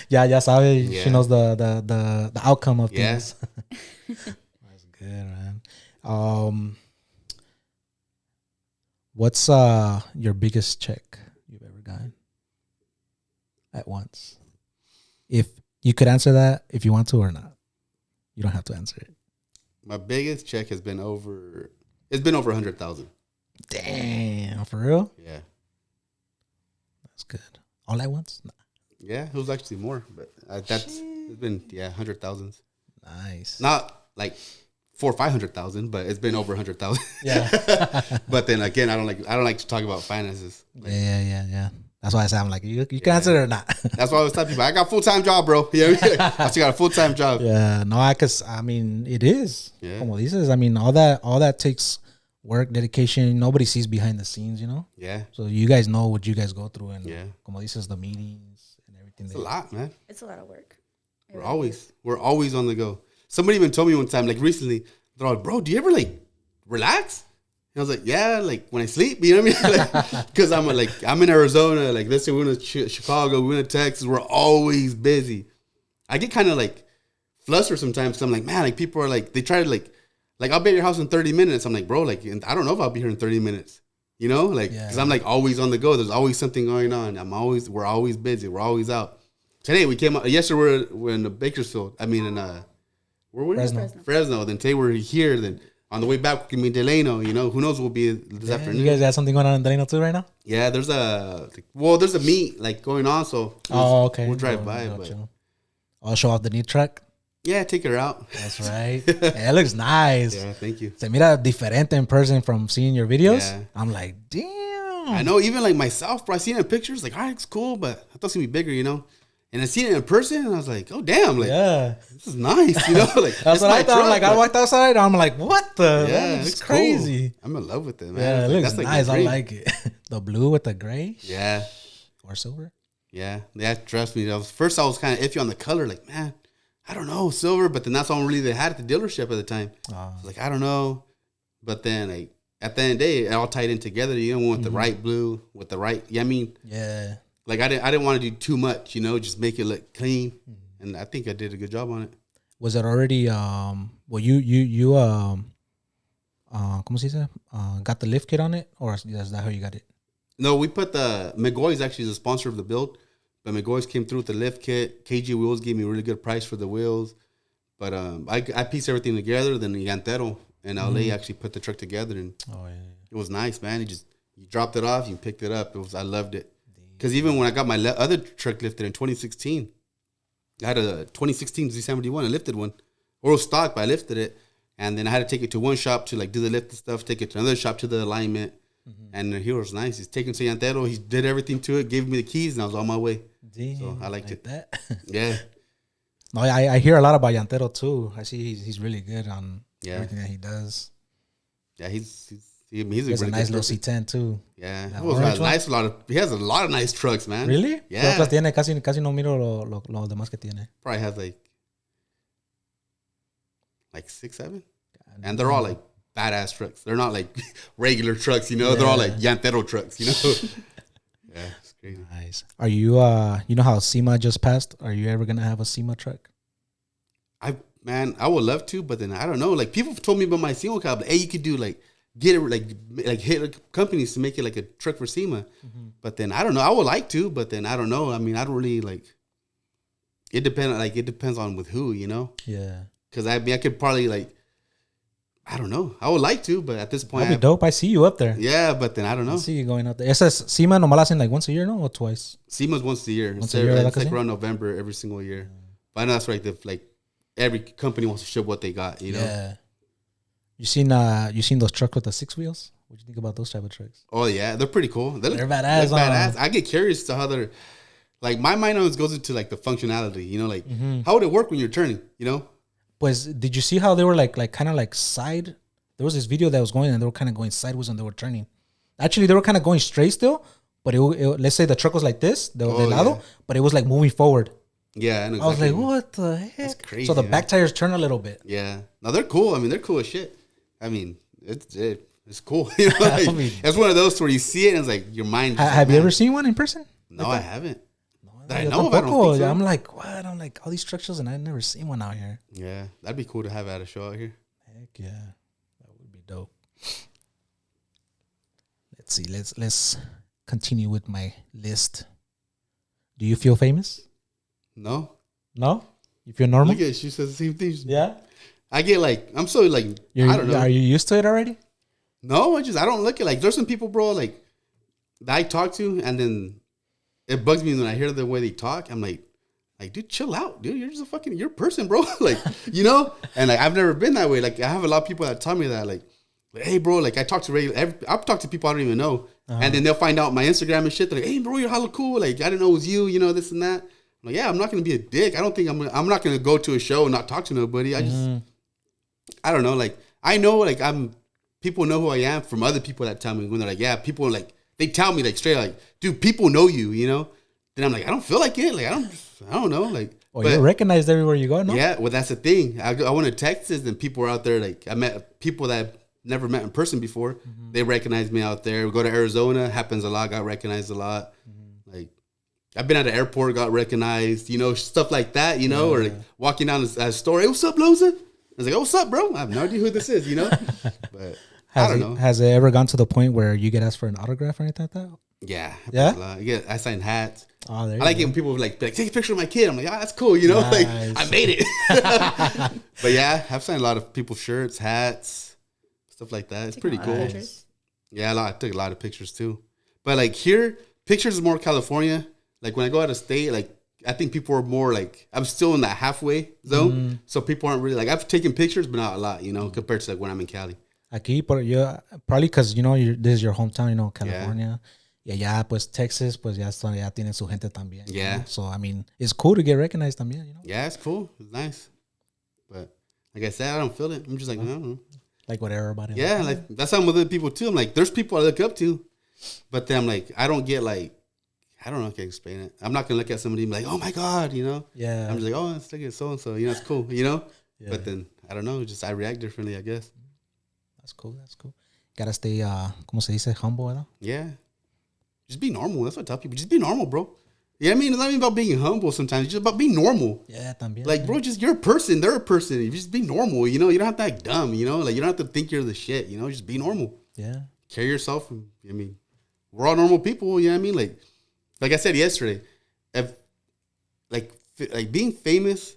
Ya sabe. Yeah. She knows the outcome of things. That's good, man. What's your biggest check you've ever gotten at once? If you could answer that, if you want to or not, you don't have to answer it. My biggest check has been over 100,000. Damn, for real? Yeah, that's good. All at once? Nah. Yeah, it was actually more, but it's been 100,000. Nice. Not like 400,000 or 500,000, but it's been over 100,000. Yeah. But then again, I don't like to talk about finances. Like, yeah. That's why I say I'm like, you can answer it or not. That's why I always tell people I got a full-time job, bro. Yeah, I still got a full-time job. Yeah, no, I mean, it is. Yeah. Como dices, I mean, all that takes work, dedication. Nobody sees behind the scenes, you know. Yeah. So you guys know what you guys go through, and como dices, the meetings and everything. It's a lot, man. It's a lot of work. We're always on the go. Somebody even told me one time, like recently, they're like, bro, do you ever like relax? And I was like, yeah, like when I sleep, you know what I mean? Like, because I'm in Arizona, like let's say we're in Chicago, we're in Texas, we're always busy. I get kind of like flustered sometimes because I'm like, man, like people are like, they try to like I'll be at your house in 30 minutes. I'm like, bro, like I don't know if I'll be here in 30 minutes. You know, like because I'm like always on the go. There's always something going on. We're always busy. We're always out. Today we came out. Yesterday we're in the Bakersfield. I mean, where were we? Fresno. Then today we're here. Then on the way back, we can be in Delano. You know, who knows what will be this afternoon. You guys got something going on in Delano too right now? Yeah, there's a meet like going on. So okay, we'll drive by. But I'll show off the new truck. Yeah, take her out. That's right. Yeah, it looks nice. Yeah, thank you. Se mira diferente in person from seeing your videos. Yeah. I'm like, damn. I know, even like myself, bro. I seen it in pictures, like, all right, it's cool, but I thought it's gonna be bigger, you know. And I seen it in person, and I was like, oh damn, like, this is nice, you know. Like that's what I thought. Like, I walked outside, I'm like, what the? Yeah, it's crazy. Cool. I'm in love with it, man. Yeah, it looks nice. I like it. The blue with the gray. Yeah. Or silver. Yeah. Trust me. First, I was kind of iffy on the color. Like, man, I don't know, silver. But then that's all really they had at the dealership at the time. I was like, I don't know. But then, like, at the end of the day, it all tied in together. You know, with the right blue, with the right. Yeah, I mean, Yeah. like I didn't want to do too much. You know, just make it look clean, and I think I did a good job on it. Was it already well you ¿cómo se dice? Got the lift kit on it, or is that how you got it? No, we put the McGoy's actually the sponsor of the build, but McGoy's came through with the lift kit. KG Wheels gave me a really good price for the wheels, but I pieced everything together. Then Yantero in LA actually put the truck together, and it was nice, man. You dropped it off, you picked it up. I loved it, because even when I got my other truck lifted in 2016, I had a 2016 Z71, a lifted one, or stock, but I lifted it, and then I had to take it to one shop to like do the lifted stuff, take it to another shop to the alignment. And he was nice. He's taken to Yantero. He did everything to it, gave me the keys, and I was on my way. Damn, so I liked it. That. Yeah. No, I hear a lot about Yantero too. I see he's really good on everything that he does. Yeah, he's a He really has a nice good little person. C10 too. Yeah, That he was orange nice. He has a lot of nice trucks, man. Really? Yeah. ¿Cuántas tiene? Casi no miro lo demás que tiene. Probably has like 6, 7, and they're all like badass trucks. They're not like regular trucks, you know. They're all like Yantero trucks, you know. Yeah, it's crazy. Nice. Are you you know how SEMA just passed? Are you ever gonna have a SEMA truck? I would love to, but then I don't know. Like people have told me about my SEMA car, but hey, you could do like get it like hit companies to make it like a truck for SEMA. But then I don't know. I would like to, but then I don't know. I mean, I don't really like. It depends on with who, you know. Yeah. Because I could probably like. I don't know. I would like to, but at this point, That'd be dope. I see you up there. Yeah, but then I don't know. I see you going out there. Esas SEMA nomás la hacen like once a year, no, or twice? SEMA's once a year. Once a year, it's like around November every single year. But I know that's right. Like every company wants to show what they got. You know. Yeah. You seen those trucks with the 6 wheels? What do you think about those type of trucks? Oh yeah, they're pretty cool. They're badass. Badass. I get curious to how they're. Like my mind always goes into like the functionality. You know, like how would it work when you're turning? You know. Pues, did you see how they were like kind of like side? There was this video that was going and they were kind of going sideways when they were turning. Actually, they were kind of going straight still, but let's say the truck was like this, de lado, but it was like moving forward. Yeah, I was like, what the heck? That's crazy. So the back tires turn a little bit. Yeah. No, they're cool. I mean, they're cool as shit. I mean, it's cool. You know, like, it's one of those where you see it and it's like your mind. Have you ever seen one in person? No, I haven't. I know of, I don't think so. I'm like, what? I'm like, all these structures and I've never seen one out here. Yeah, that'd be cool to have at a show out here. Heck yeah. That would be dope. Let's see. Let's continue with my list. Do you feel famous? No. No? You feel normal? Look at it. She says the same thing. Yeah. I get like, I'm so like, I don't know. Are you used to it already? No, I don't look at like, there's some people, bro, like that I talk to and then it bugs me when I hear the way they talk. I'm like, dude, chill out, dude. You're just you're a person, bro. Like, you know? And like, I've never been that way. Like, I have a lot of people that tell me that, like, hey, bro, like I talk to I've talked to people I don't even know. And then they'll find out my Instagram and shit. They're like, hey, bro, you're hella cool. Like, I didn't know it was you, you know, this and that. I'm like, yeah, I'm not going to be a dick. I don't think I'm not going to go to a show and not talk to nobody. I don't know. Like, I know, like, people know who I am from other people that tell me when they're like, yeah, people like, they tell me like straight, like, dude, people know you, you know? Then I'm like, I don't feel like it. Like, I don't know. Like, well, you're recognized everywhere you go, no? Yeah, well, that's the thing. I went to Texas and people were out there. Like, I met people that I've never met in person before. They recognize me out there. We go to Arizona, happens a lot, got recognized a lot. Like, I've been at the airport, got recognized, you know, stuff like that, you know, or like walking down a store. Hey, what's up, Loza? I was like, oh, what's up, bro? I have no idea who this is, you know? But I don't know. Has it ever gone to the point where you get asked for an autograph or anything like that? Yeah. Yeah? I sign hats. Oh, there I like it when people like take a picture of my kid. I'm like, that's cool, you know? Nice. Like, I made it. But yeah, I've signed a lot of people's shirts, hats, stuff like that. It's pretty cool. Pictures. Yeah, I took a lot of pictures too. But like here, pictures is more California. Like when I go out of state, like I think people are more like, I'm still in that halfway zone. So people aren't really like, I've taken pictures, but not a lot, you know, compared to like when I'm in Cali. Aquí, probably because, you know, this is your hometown, you know, California. Yeah, pues Texas, pues ya tienen su gente también. Yeah. Know? So, I mean, it's cool to get recognized también, you know? Yeah, it's cool. It's nice. But like I said, I don't feel it. I'm just like, I don't know. Like what everybody. Yeah, like that's how I'm with other people too. I'm like, there's people I look up to, but then I'm like, I don't get like, I don't know how to explain it. I'm not going to look at somebody and be like, oh my God, you know? Yeah. I'm just like, oh, let's look at so-and-so, you know, it's cool, you know? Yeah. But then, I don't know, just I react differently, I guess. That's cool. Gotta stay, ¿cómo se dice? Humble, ¿verdad? Yeah. Just be normal. That's what I tell people. Just be normal, bro. Yeah, I mean, it's not even about being humble sometimes. It's just about being normal. Yeah, también. Like, bro, just you're a person. They're a person. You just be normal. You know, you don't have to act dumb. You know, like you don't have to think you're the shit. You know, just be normal. Yeah. Carry yourself. I mean, we're all normal people. You know what I mean? Like I said yesterday, if like being famous,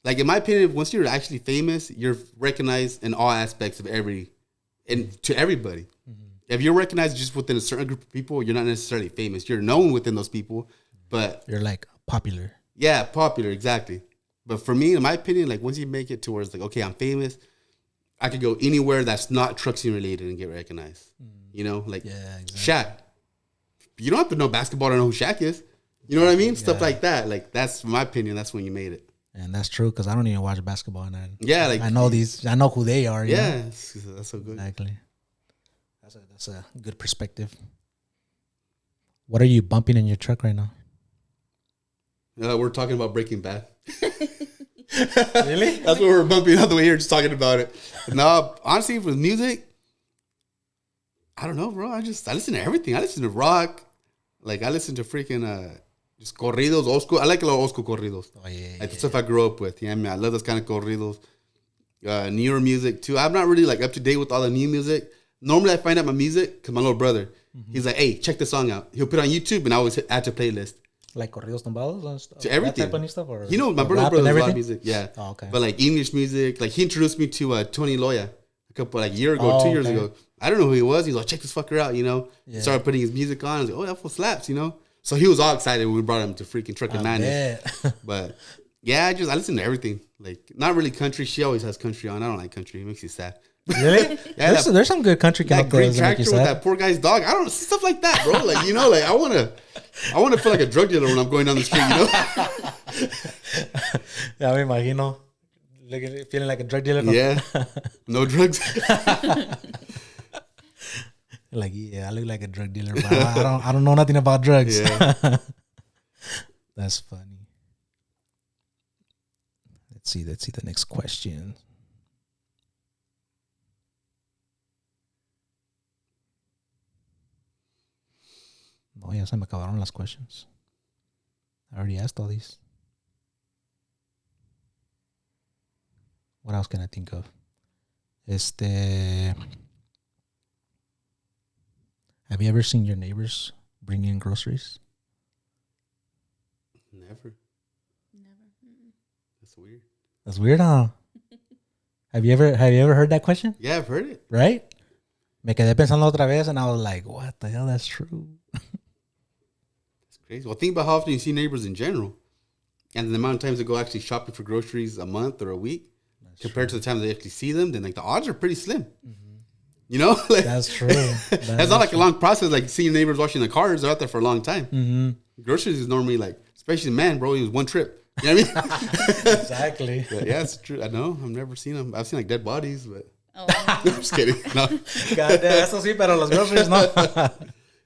like in my opinion, once you're actually famous, you're recognized in all aspects of to everybody. Mm-hmm. If you're recognized just within a certain group of people, you're not necessarily famous. You're known within those people, but you're like popular. Yeah, popular, exactly. But for me, in my opinion, like once you make it towards like, okay, I'm famous, I could go anywhere that's not truck scene related and get recognized. You know, like exactly. Shaq. You don't have to know basketball to know who Shaq is. You know what I mean? Stuff like that. Like that's, in my opinion, that's when you made it. And that's true because I don't even watch basketball. And like I know who they are. Yeah, that's so good. Exactly. That's a good perspective. What are you bumping in your truck right now? We're talking about Breaking Bad. Really? That's what we're bumping on the way here, just talking about it. No, honestly, with music, I don't know, bro. I listen to everything. I listen to rock. Like, I listen to freaking just corridos, old school. I like a lot of old school corridos. Oh, yeah. Like the stuff I grew up with. Yeah, I mean, I love those kind of corridos. Newer music, too. I'm not really, like, up to date with all the new music. Normally, I find out my music because my little brother, he's like, hey, check this song out. He'll put it on YouTube, and I always add to playlist. Like corridos tumbados and stuff? To everything. That type of stuff? Or you know, my brother does a lot of music. Yeah. Oh, okay. But like English music, like he introduced me to Tony Loya a year ago, 2 years ago. I don't know who he was. He's like, check this fucker out, you know. Yeah. Started putting his music on. I was like, oh, that fool slaps, you know. So he was all excited when we brought him to freaking Truckin' Madness. But yeah, I listen to everything. Like, not really country. She always has country on. I don't like country. It makes you sad. Really? Yeah, there's some good country. That green tractor with that poor guy's dog. I don't know, stuff like that, bro. Like, you know, like I want to feel like a drug dealer when I'm going down the street, you know. Yeah, me imagino. Feeling like a drug dealer. No? Yeah. No drugs. Like, yeah, I look like a drug dealer, but I don't know nothing about drugs. Yeah. That's funny. Let's see the next question. No, ya se me acabaron las questions. I already asked all these. What else can I think of? Have you ever seen your neighbors bring in groceries? Never. That's weird. That's weird, huh? Have you ever heard that question? Yeah, I've heard it. Right? Me quedé pensando otra vez, and I was like, what the hell? That's true. That's crazy. Well, think about how often you see neighbors in general. And the amount of times they go actually shopping for groceries a month or a week. That's compared true. To the time they actually see them, then like the odds are pretty slim. Mm-hmm. You know? Like, that's true. That's not like true. A long process, like seeing neighbors washing the cars. They're out there for a long time. Mm-hmm. Groceries is normally like, especially man, bro, it was one trip. You know what I mean? Exactly. Yeah, it's true. I know. I've never seen them. I've seen like dead bodies, but... Oh. I'm just kidding. No. God damn, eso sí, pero los groceries no.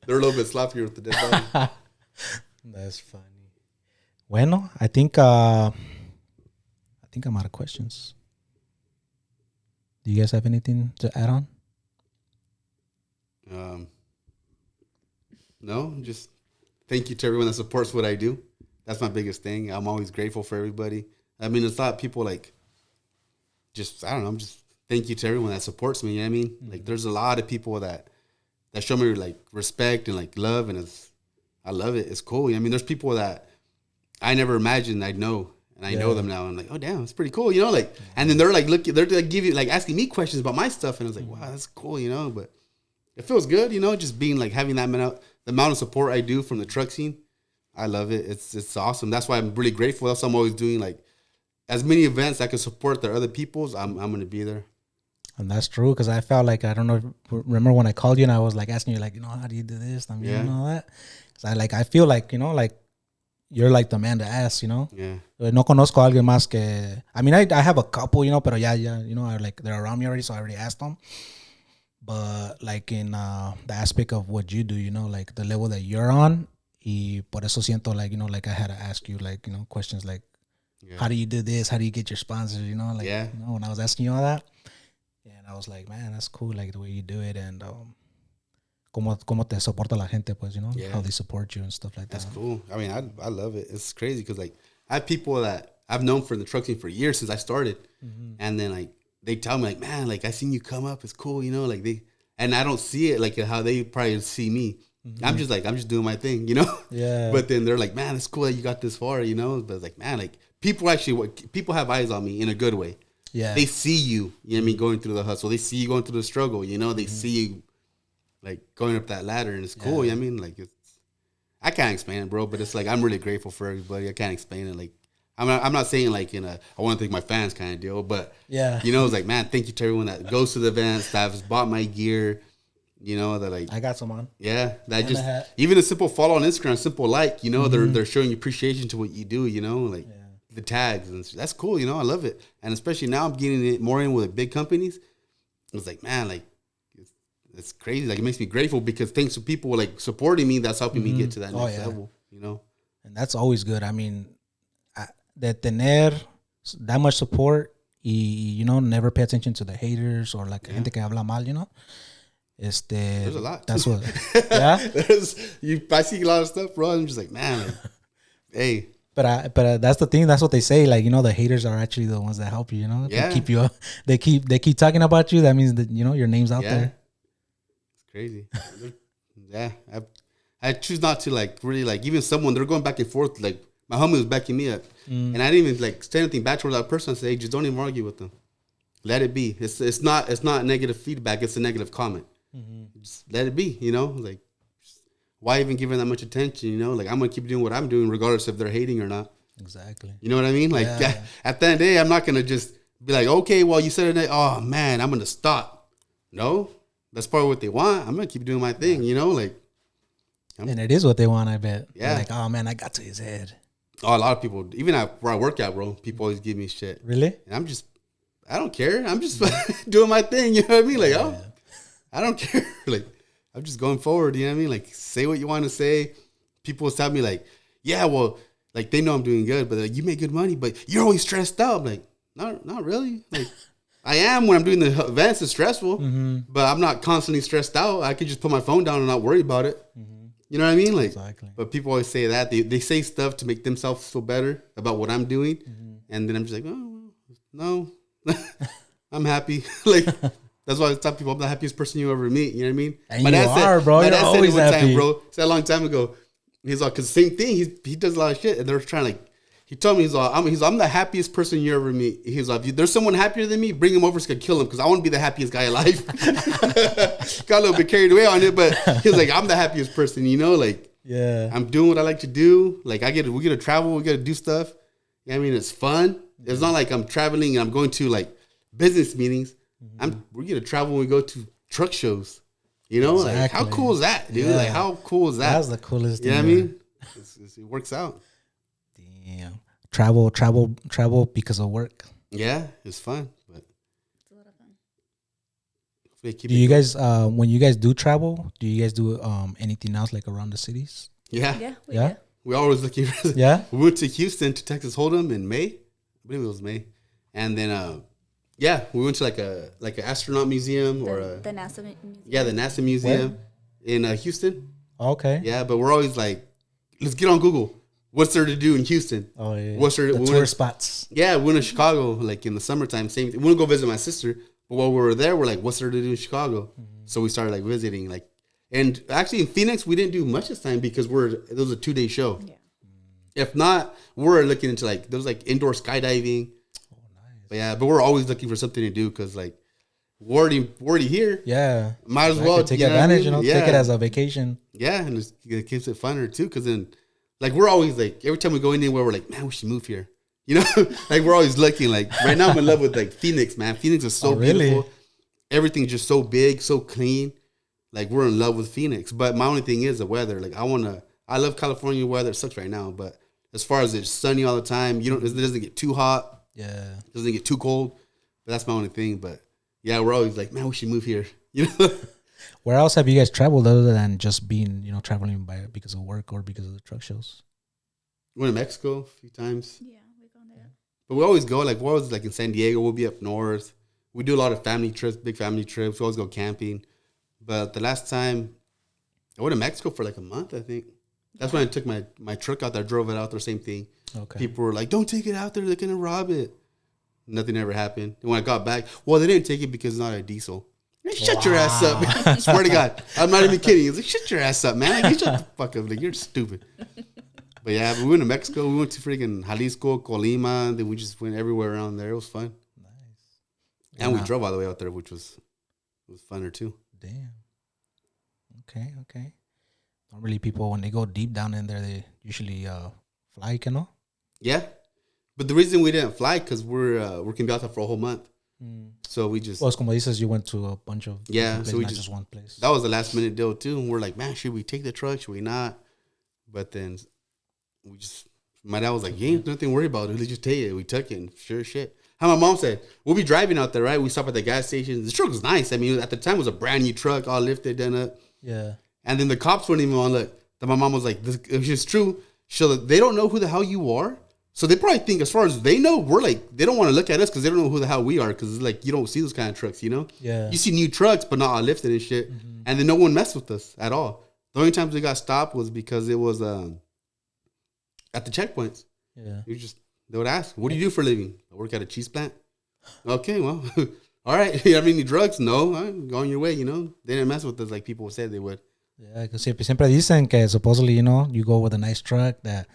They're a little bit sloppier with the dead body. That's funny. Bueno, I think I'm out of questions. Do you guys have anything to add on? No, just thank you to everyone that supports what I do. That's my biggest thing. I'm always grateful for everybody. I mean, it's not people like just, I don't know, I'm just thank you to everyone that supports me. You know what I mean? Mm-hmm. Like, there's a lot of people that show me like respect and like love, and I love it. It's cool. You know what I mean? There's people that I never imagined I'd know, and I know them now. I'm like, oh damn, it's pretty cool. You know, like, and then they're like giving like asking me questions about my stuff, and I was like, wow, that's cool. You know, but it feels good. You know, just being like having the amount of support I do from the truck scene. I love it. It's awesome. That's why I'm really grateful. That's why I'm always doing like as many events I can support the other people's. I'm gonna be there. And that's true, because I felt like, I don't know, remember when I called you and I was like asking you, like, you know, how do you do this? I mean, and all that. Because I feel like, you know, like you're like the man to ask, you know. Yeah. No conozco a alguien más que, I mean, I have a couple, you know, pero ya, you know, they're around me already, so I already asked them. But like in the aspect of what you do, you know, like the level that you're on, y por eso siento like, you know, like I had to ask you like, you know, questions like, how do you do this? How do you get your sponsors? You know, like, you know, when I was asking you all that. Yeah, and I was like, man, that's cool, like the way you do it, and como te soporta la gente, pues, you know, Yeah. how they support you and stuff like That's that. cool. I mean, I love it. It's crazy because like I have people that I've known for the truck scene for years since I started, and then like they tell me like, man, like I seen you come up. It's cool, you know, like and I don't see it like how they probably see me. I'm just doing my thing, you know. Yeah. But then they're like, man, it's cool that you got this far, you know. But it's like, man, like people have eyes on me in a good way. Yeah. They see you, you know what I mean, going through the hustle. They see you going through the struggle, you know. They see you like going up that ladder, and it's cool. You know what I mean, like I can't explain it, bro. But it's like I'm really grateful for everybody. I can't explain it. Like I'm not saying like I want to thank my fans kind of deal, but Yeah. you know, it's like, man, thank you to everyone that goes to the events, that has bought my gear. You know, that like I got some on. yeah, that And just a hat. even a simple follow on Instagram, simple like, you know, they're showing you appreciation to what you do, you know, like the tags, and that's cool, you know, I love it. And especially now I'm getting it more in with big companies. It's like, man, like it's crazy. Like it makes me grateful because thanks to people like supporting me, that's helping me get to that next level, you know. And that's always good. I mean, de tener that much support y, you know, never pay attention to the haters or like gente que habla mal, you know. There's a lot. That's what. Yeah. I see a lot of stuff, bro. I'm just like, man, like, hey. But that's the thing. That's what they say. Like, you know, the haters are actually the ones that help you. You know, Yeah. they keep you up. They keep talking about you. That means that, you know, your name's out there. It's crazy. Yeah, I choose not to like really like even someone they're going back and forth. Like my homie was backing me up, and I didn't even like say anything back towards that person. I said, hey, just don't even argue with them. Let it be. It's not negative feedback. It's a negative comment. Just let it be. You know, like why even giving that much attention? You know, like I'm gonna keep doing what I'm doing regardless if they're hating or not. Exactly. You know what I mean? Like at the end of the day, I'm not gonna just be like, okay, well you said it. Oh man, I'm gonna stop. No, that's probably what they want. I'm gonna keep doing my thing. You know, like. And it is what they want, I bet. Yeah. They're like, oh man, I got to his head. Oh, a lot of people, even where I work at, bro, people always give me shit. Really? And I don't care. I'm just doing my thing. You know what I mean? Like, I don't care. Like, I'm just going forward. You know what I mean? Like, say what you want to say. People tell me like, yeah, well, like they know I'm doing good, but like, you make good money, but you're always stressed out. I'm like, not really. Like, I am when I'm doing the events. It's stressful, but I'm not constantly stressed out. I could just put my phone down and not worry about it. You know what I mean? Like, Exactly. But people always say that they say stuff to make themselves feel better about what I'm doing, and then I'm just like, oh no, I'm happy. Like that's why I tell people I'm the happiest person you ever meet. You know what I mean? And you are, bro. You're always happy, time, bro. Said a long time ago. He's like, cause same thing. He does a lot of shit, and they're trying like. He told me I'm the happiest person you ever meet. He's like, if there's someone happier than me, bring him over so I can kill him because I want to be the happiest guy alive. Got a little bit carried away on it, but he's like, I'm the happiest person, you know, like Yeah. I'm doing what I like to do. Like we get to travel, we get to do stuff. You know what I mean? It's fun. It's not like I'm traveling and I'm going to like business meetings. We get to travel when we go to truck shows. You know, like how cool is that, dude? Yeah. Like how cool is that? That's the coolest thing. You know what I mean? It works out. Damn. Travel because of work. Yeah, it's fun. But It's a lot of fun. Do you guys when you guys do travel, do you guys do anything else like around the cities? Yeah. Yeah. Yeah? We're always looking. Yeah? We went to Houston to Texas Hold'em in May. I believe it was May. And then we went to like an astronaut museum or The NASA museum. the NASA museum in Houston. Okay. Yeah, but we're always like, let's get on Google. What's there to do in Houston? Oh yeah. What's there? The tour spots. Yeah, we went to Chicago like in the summertime. Same. We went to go visit my sister, but while we were there, we're like, what's there to do in Chicago? So we started like visiting like, and actually in Phoenix we didn't do much this time because it was a 2-day show. Yeah. If not, we're looking into like there was like indoor skydiving. Oh nice. But we're always looking for something to do because like we're already here. Yeah. Might as well take you know advantage, what I mean? take it as a vacation. Yeah, and it keeps it funner too. Because then, like, we're always like every time we go anywhere, we're like, man, we should move here. You know, like we're always looking. Like right now, I'm in love with like Phoenix, man. Phoenix is so beautiful. Everything's just so big, so clean. Like we're in love with Phoenix. But my only thing is the weather. Like I love California weather. It sucks right now, but as far as it's sunny all the time, it doesn't get too hot. Yeah. It doesn't get too cold. But that's my only thing. But yeah, we're always like, man, we should move here. You know. Where else have you guys traveled other than just being, traveling because of work or because of the truck shows? We went to Mexico a few times. Yeah, we've gone there. But we always go, like, we're always like in San Diego. We'll be up north. We do a lot of family trips, big family trips. We always go camping. But the last time, I went to Mexico for like a month, I think. That's when I took my truck out there, drove it out there, same thing. Okay. People were like, don't take it out there, they're going to rob it. Nothing ever happened. And when I got back, well, they didn't take it because it's not a diesel. Man, shut your ass up, man. I swear to God. I'm not even kidding. It's like, shut your ass up, man. Like, you shut the fuck up. Like, you're stupid. But yeah, we went to Mexico. We went to freaking Jalisco, Colima. And then we just went everywhere around there. It was fun. Nice. And we drove all the way out there, which was funner too. Damn. Okay. Normally people, when they go deep down in there, they usually fly, you know? Yeah. But the reason we didn't fly, because we're working out there for a whole month. So we just... Well, it's como dices, you went to a bunch of... Yeah, places, so we not just one place. That was the last minute deal too. And we're like, man, should we take the truck? Should we not? But then we just... My dad was like, yeah, nothing to worry about it. Let's just take it. We took it and sure shit. How my mom said, we'll be driving out there, right? We stop at the gas station. The truck was nice. I mean, at the time, it was a brand new truck, all lifted, done up. Yeah. And then the cops weren't even on look. Then my mom was like, this is true. So they don't know who the hell you are. So they probably think, as far as they know, we're like, they don't want to look at us because they don't know who the hell we are. Because it's like, you don't see those kind of trucks, you know? Yeah. You see new trucks, but not all lifted and shit. Mm-hmm. And then no one messed with us at all. The only times we got stopped was because it was at the checkpoints. Yeah. They would ask, what do you do for a living? I work at a cheese plant. Okay, well, all right. You have any drugs? No. All right, go on your way, you know? They didn't mess with us like people said they would. Yeah, because siempre dicen que supposedly, you know, you go with a nice truck that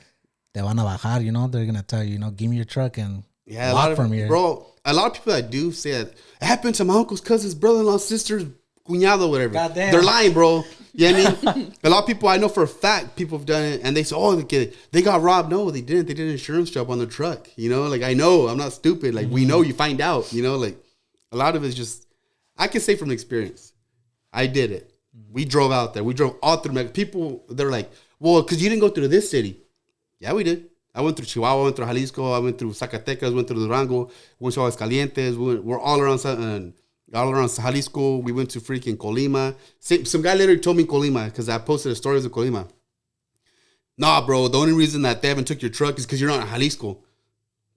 te van a bajar, you know, they're going to tell you, you know, give me your truck and walk from here. Bro, a lot of people that do say that, it happened to my uncle's cousin's brother-in-law, sister's cuñado, whatever. Goddamn. They're lying, bro. You know what I mean? A lot of people, I know for a fact, people have done it, and they say, oh, they got robbed. No, they didn't. They did an insurance job on their truck. You know, like, I know. I'm not stupid. Like, we know, you find out. You know, like, a lot of it's just, I can say from experience, I did it. We drove out there. We drove all through Mexico. People, they're like, well, because you didn't go through this city. Yeah, we did. I went through Chihuahua, I went through Jalisco, I went through Zacatecas, went through Durango, went to Aguascalientes. We're all around Jalisco. We went to freaking Colima. Some guy literally told me Colima because I posted a stories of Colima. Nah, bro, the only reason that they haven't took your truck is because you're not in Jalisco.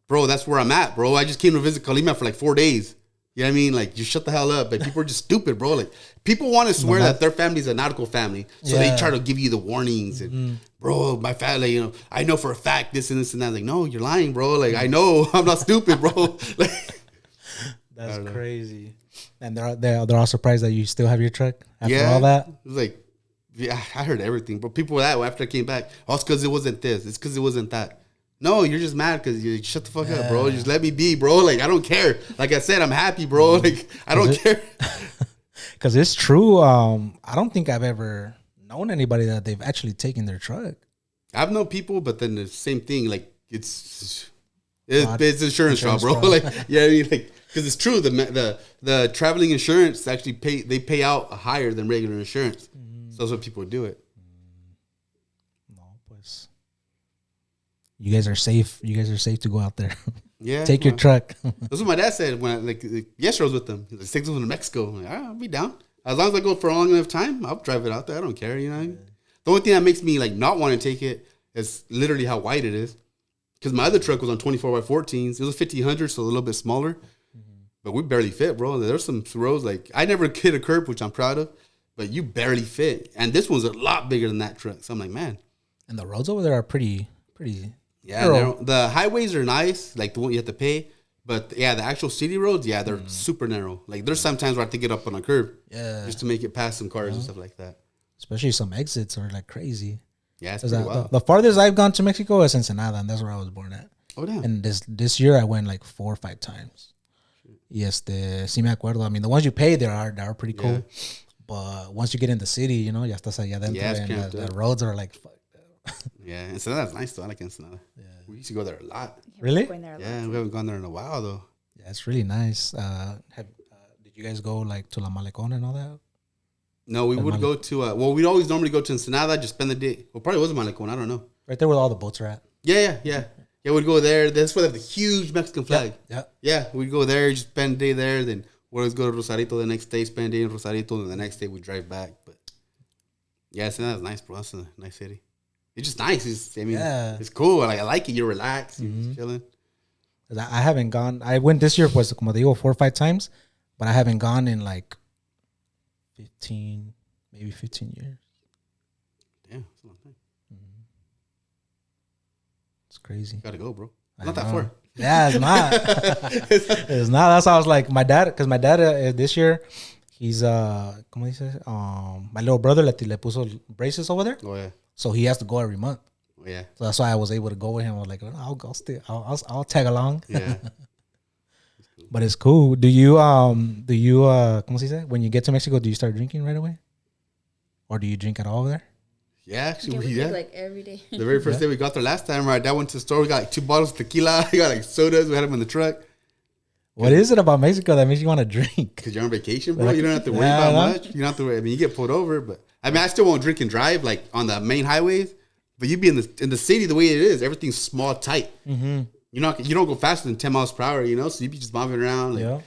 Bro, that's where I'm at, bro. I just came to visit Colima for like 4 days. You know what I mean? Like, just shut the hell up. But people are just stupid, bro. Like, people want to swear that their family's a narco family. So they try to give you the warnings. And, bro, my family, you know, I know for a fact this and this and that. Like, no, you're lying, bro. Like, I know. I'm not stupid, bro. Like, that's crazy. And they're all surprised that you still have your truck after all that? It was like, yeah, I heard everything. But people were that after I came back. Oh, it's because it wasn't this. It's because it wasn't that. No, you're just mad because you shut the fuck up, bro. Just let me be, bro. Like, I don't care. Like I said, I'm happy, bro. Like, I don't care. Because it's true. I don't think I've ever known anybody that they've actually taken their truck. I've known people, but then the same thing. Like, it's insurance fraud, bro. Like, yeah, I mean, like, because it's true. The traveling insurance actually pay out higher than regular insurance. So that's what people do it. You guys are safe. You guys are safe to go out there. Yeah. Take your truck. That's what my dad said when yesterday I was with them. He's like, take this one to Mexico. I'm like, all right, I'll be down. As long as I go for a long enough time, I'll drive it out there. I don't care, you know? Yeah. The only thing that makes me like not want to take it is literally how wide it is. Because my other truck was on 24x14s. It was a 1500, so a little bit smaller. But we barely fit, bro. There's some roads, like, I never hit a curb, which I'm proud of. But you barely fit. And this one's a lot bigger than that truck. So I'm like, man. And the roads over there are pretty... Yeah, the highways are nice, like the one you have to pay. But yeah, the actual city roads, yeah, they're super narrow. Like there's sometimes where I have to get up on a curb, just to make it past some cars and stuff like that. Especially some exits are like crazy. Yeah, it's pretty wild. The farthest I've gone to Mexico is Ensenada, and that's where I was born at. Oh damn! And this year I went like 4 or 5 times. Yes, sí me acuerdo. I mean, the ones you pay there are pretty cool. Yeah. But once you get in the city, you know, ya estás allá adentro, and the roads are like. Yeah, Ensenada's nice though. I like Ensenada. Yeah, we used to go there a lot. Really? Yeah, we haven't gone there in a while though. Yeah, it's really nice. Did you guys go like to La Malecón and all that? No, we would go to. We'd always normally go to Ensenada, just spend the day. Well, probably was a Malecón. I don't know. Right there where all the boats are at. Yeah. We'd go there. That's where they have the huge Mexican flag. Yeah. We'd go there, just spend a day there. Then we'd always go to Rosarito the next day, spend a day in Rosarito, and the next day we drive back. But yeah, Ensenada's nice, bro. That's a nice city. It's just nice. It's cool. Like, I like it. You're relaxed. You're just chilling. I haven't gone. I went this year, como digo, 4 or 5 times. but I haven't gone in like 15 years. Yeah, that's a long time. It's crazy. Gotta go, bro. Not that far. Yeah, it's not. It's not. That's how I was like, my dad, because my dad this year, he's ¿cómo dice? My little brother le puso braces over there, Oh yeah. so he has to go every month. Oh yeah. So that's why I was able to go with him. I was like, I'll tag along. Yeah. But it's cool. Do you ¿cómo se dice? When you get to Mexico, do you start drinking right away, or do you drink at all over there? Yeah, actually, we yeah. drink like every day. The very first day we got there last time, my dad went to the store. We got like 2 bottles of tequila. We got like sodas. We had them in the truck. What is it about Mexico that makes you want to drink? Because you're on vacation, bro. You don't have to worry about much. You don't have to worry. I mean, you get pulled over, but I mean, I still won't drink and drive like on the main highways. But you be in the city the way it is. Everything's small, tight. Mm-hmm. You don't go faster than 10 miles per hour. You know, so you be just bombing around. Like,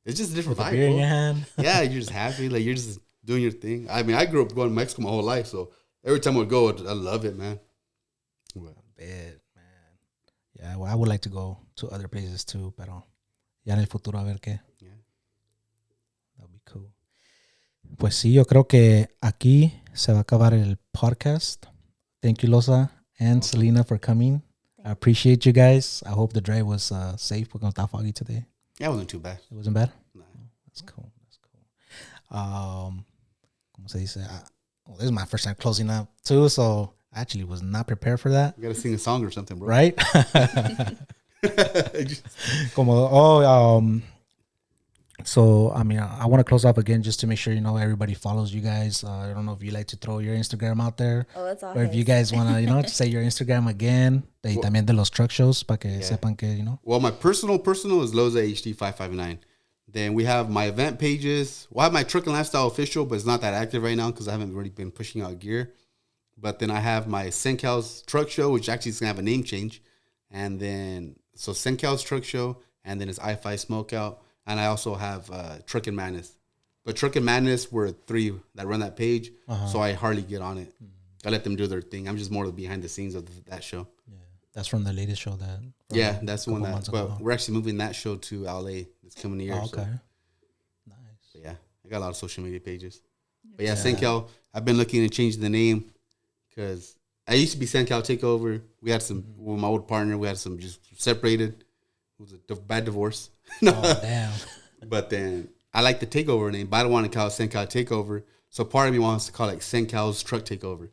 it's just a different vibe. Beer in your hand. Yeah, you're just happy. Like you're just doing your thing. I mean, I grew up going to Mexico my whole life, so every time I would go, I love it, man. Bet, man. Yeah, well, I would like to go to other places too, pero ya en el futuro a ver qué. Yeah. That'd be cool. Pues sí, yo creo que aquí se va a acabar el podcast. Thank you, Loza and Saliena, for coming. I appreciate you guys. I hope the drive was safe. We're going to stop foggy today. Yeah, it wasn't too bad. It wasn't bad? Nah. That's cool. ¿Cómo se dice? Well, this is my first time closing up too, so I actually was not prepared for that. You got to sing a song or something, bro. Right? So, I mean, I want to close up again just to make sure, everybody follows you guys. I don't know if you like to throw your Instagram out there. Oh, that's all. Or if you guys want to, say your Instagram again. Y también de los truck shows para que sepan que, Well, my personal is Loza HD559. Then we have my event pages. Well, I have my Truck and Lifestyle official, but it's not that active right now because I haven't really been pushing out gear. But then I have my Sencal's Truck Show, which actually is going to have a name change. And then, so Sencal's Truck Show, and then it's I-Fi Smokeout. And I also have Truck and Madness. But Truck and Madness were 3 that run that page, so I hardly get on it. I let them do their thing. I'm just more behind the scenes of that show. Yeah, that's from the latest show that. Yeah, that's the one that. But we're actually moving that show to LA this coming year. Oh, okay, so. Nice. But yeah, I got a lot of social media pages. But yeah, Sencal, I've been looking to change the name because I used to be Sencal Takeover. We had some with my old partner. We had some just separated. It was a bad divorce. Oh damn! But then I like the Takeover name, but I don't want to call it Sencal Takeover. So part of me wants to call it Sencal's Truck Takeover.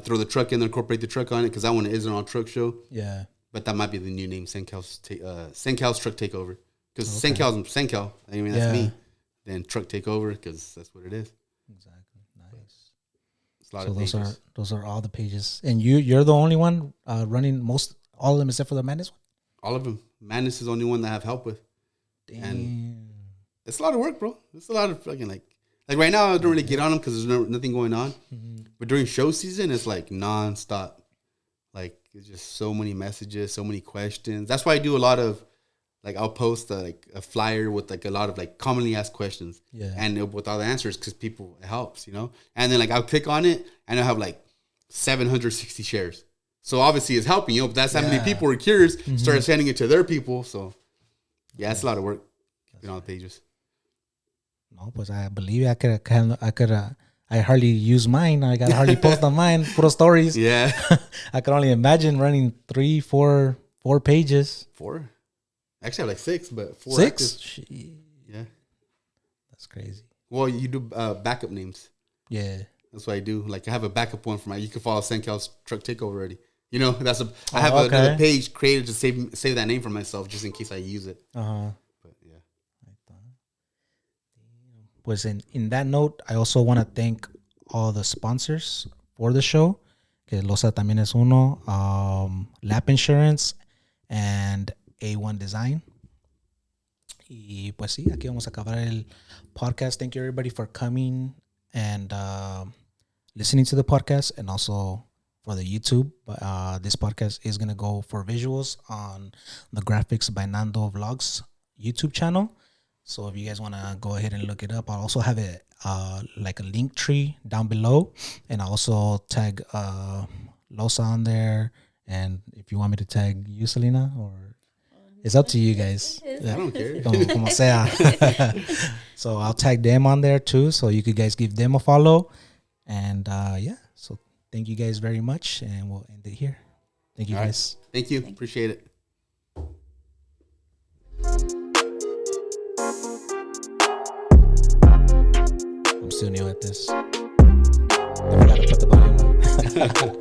Throw the truck in there, incorporate the truck on it because that one isn't on truck show. Yeah. But that might be the new name, Sencal's Truck Takeover. Because Sencal, I mean, that's me. Then Truck Takeover because that's what it is. Exactly. Nice. It's a lot of pages. Those are all the pages. And you're the only one running all of them except for the Madness one? All of them. Madness is the only one that I have help with. Damn. And it's a lot of work, bro. It's a lot of fucking like right now I don't really get on them because there's nothing going on. Mm-hmm. But during show season, it's like nonstop. Like it's just so many messages, so many questions. That's why I do a lot of I'll post a flyer with a lot of commonly asked questions. Yeah. And with all the answers because people it helps, And then I'll click on it and I'll have 760 shares. So obviously it's helping, but that's how many people were curious, started sending it to their people. So yeah, it's a lot of work on the pages. No, pues I believe I hardly use mine. I got hardly post on mine, put stories. Yeah. I can only imagine running 3, 4 pages. 4? Actually, I have 6, but 4. 6? Yeah. That's crazy. Well, you do backup names. Yeah. That's what I do. I have a backup one for you can follow Sencal's Truck Takeover already. I have another page created to save that name for myself just in case I use it. But yeah. Pues in that note, I also want to thank all the sponsors for the show. Que Loza también es uno. Lap Insurance and A1 Design. Y pues sí, aquí vamos a acabar el podcast. Thank you everybody for coming and listening to the podcast and also for the YouTube. This podcast is going to go for visuals on the grafxbynando vlogs YouTube channel. So if you guys want to go ahead and look it up, I'll also have it a LinkTree down below. And I'll also tag Loza on there. And if you want me to tag you, Saliena, or It's up to you guys. I don't care. Como sea. So I'll tag them on there too, so you could guys give them a follow. And yeah, so thank you guys very much, and we'll end it here. Thank you, guys. Thank you. Appreciate it. I'm still new at this. I forgot to put the volume up.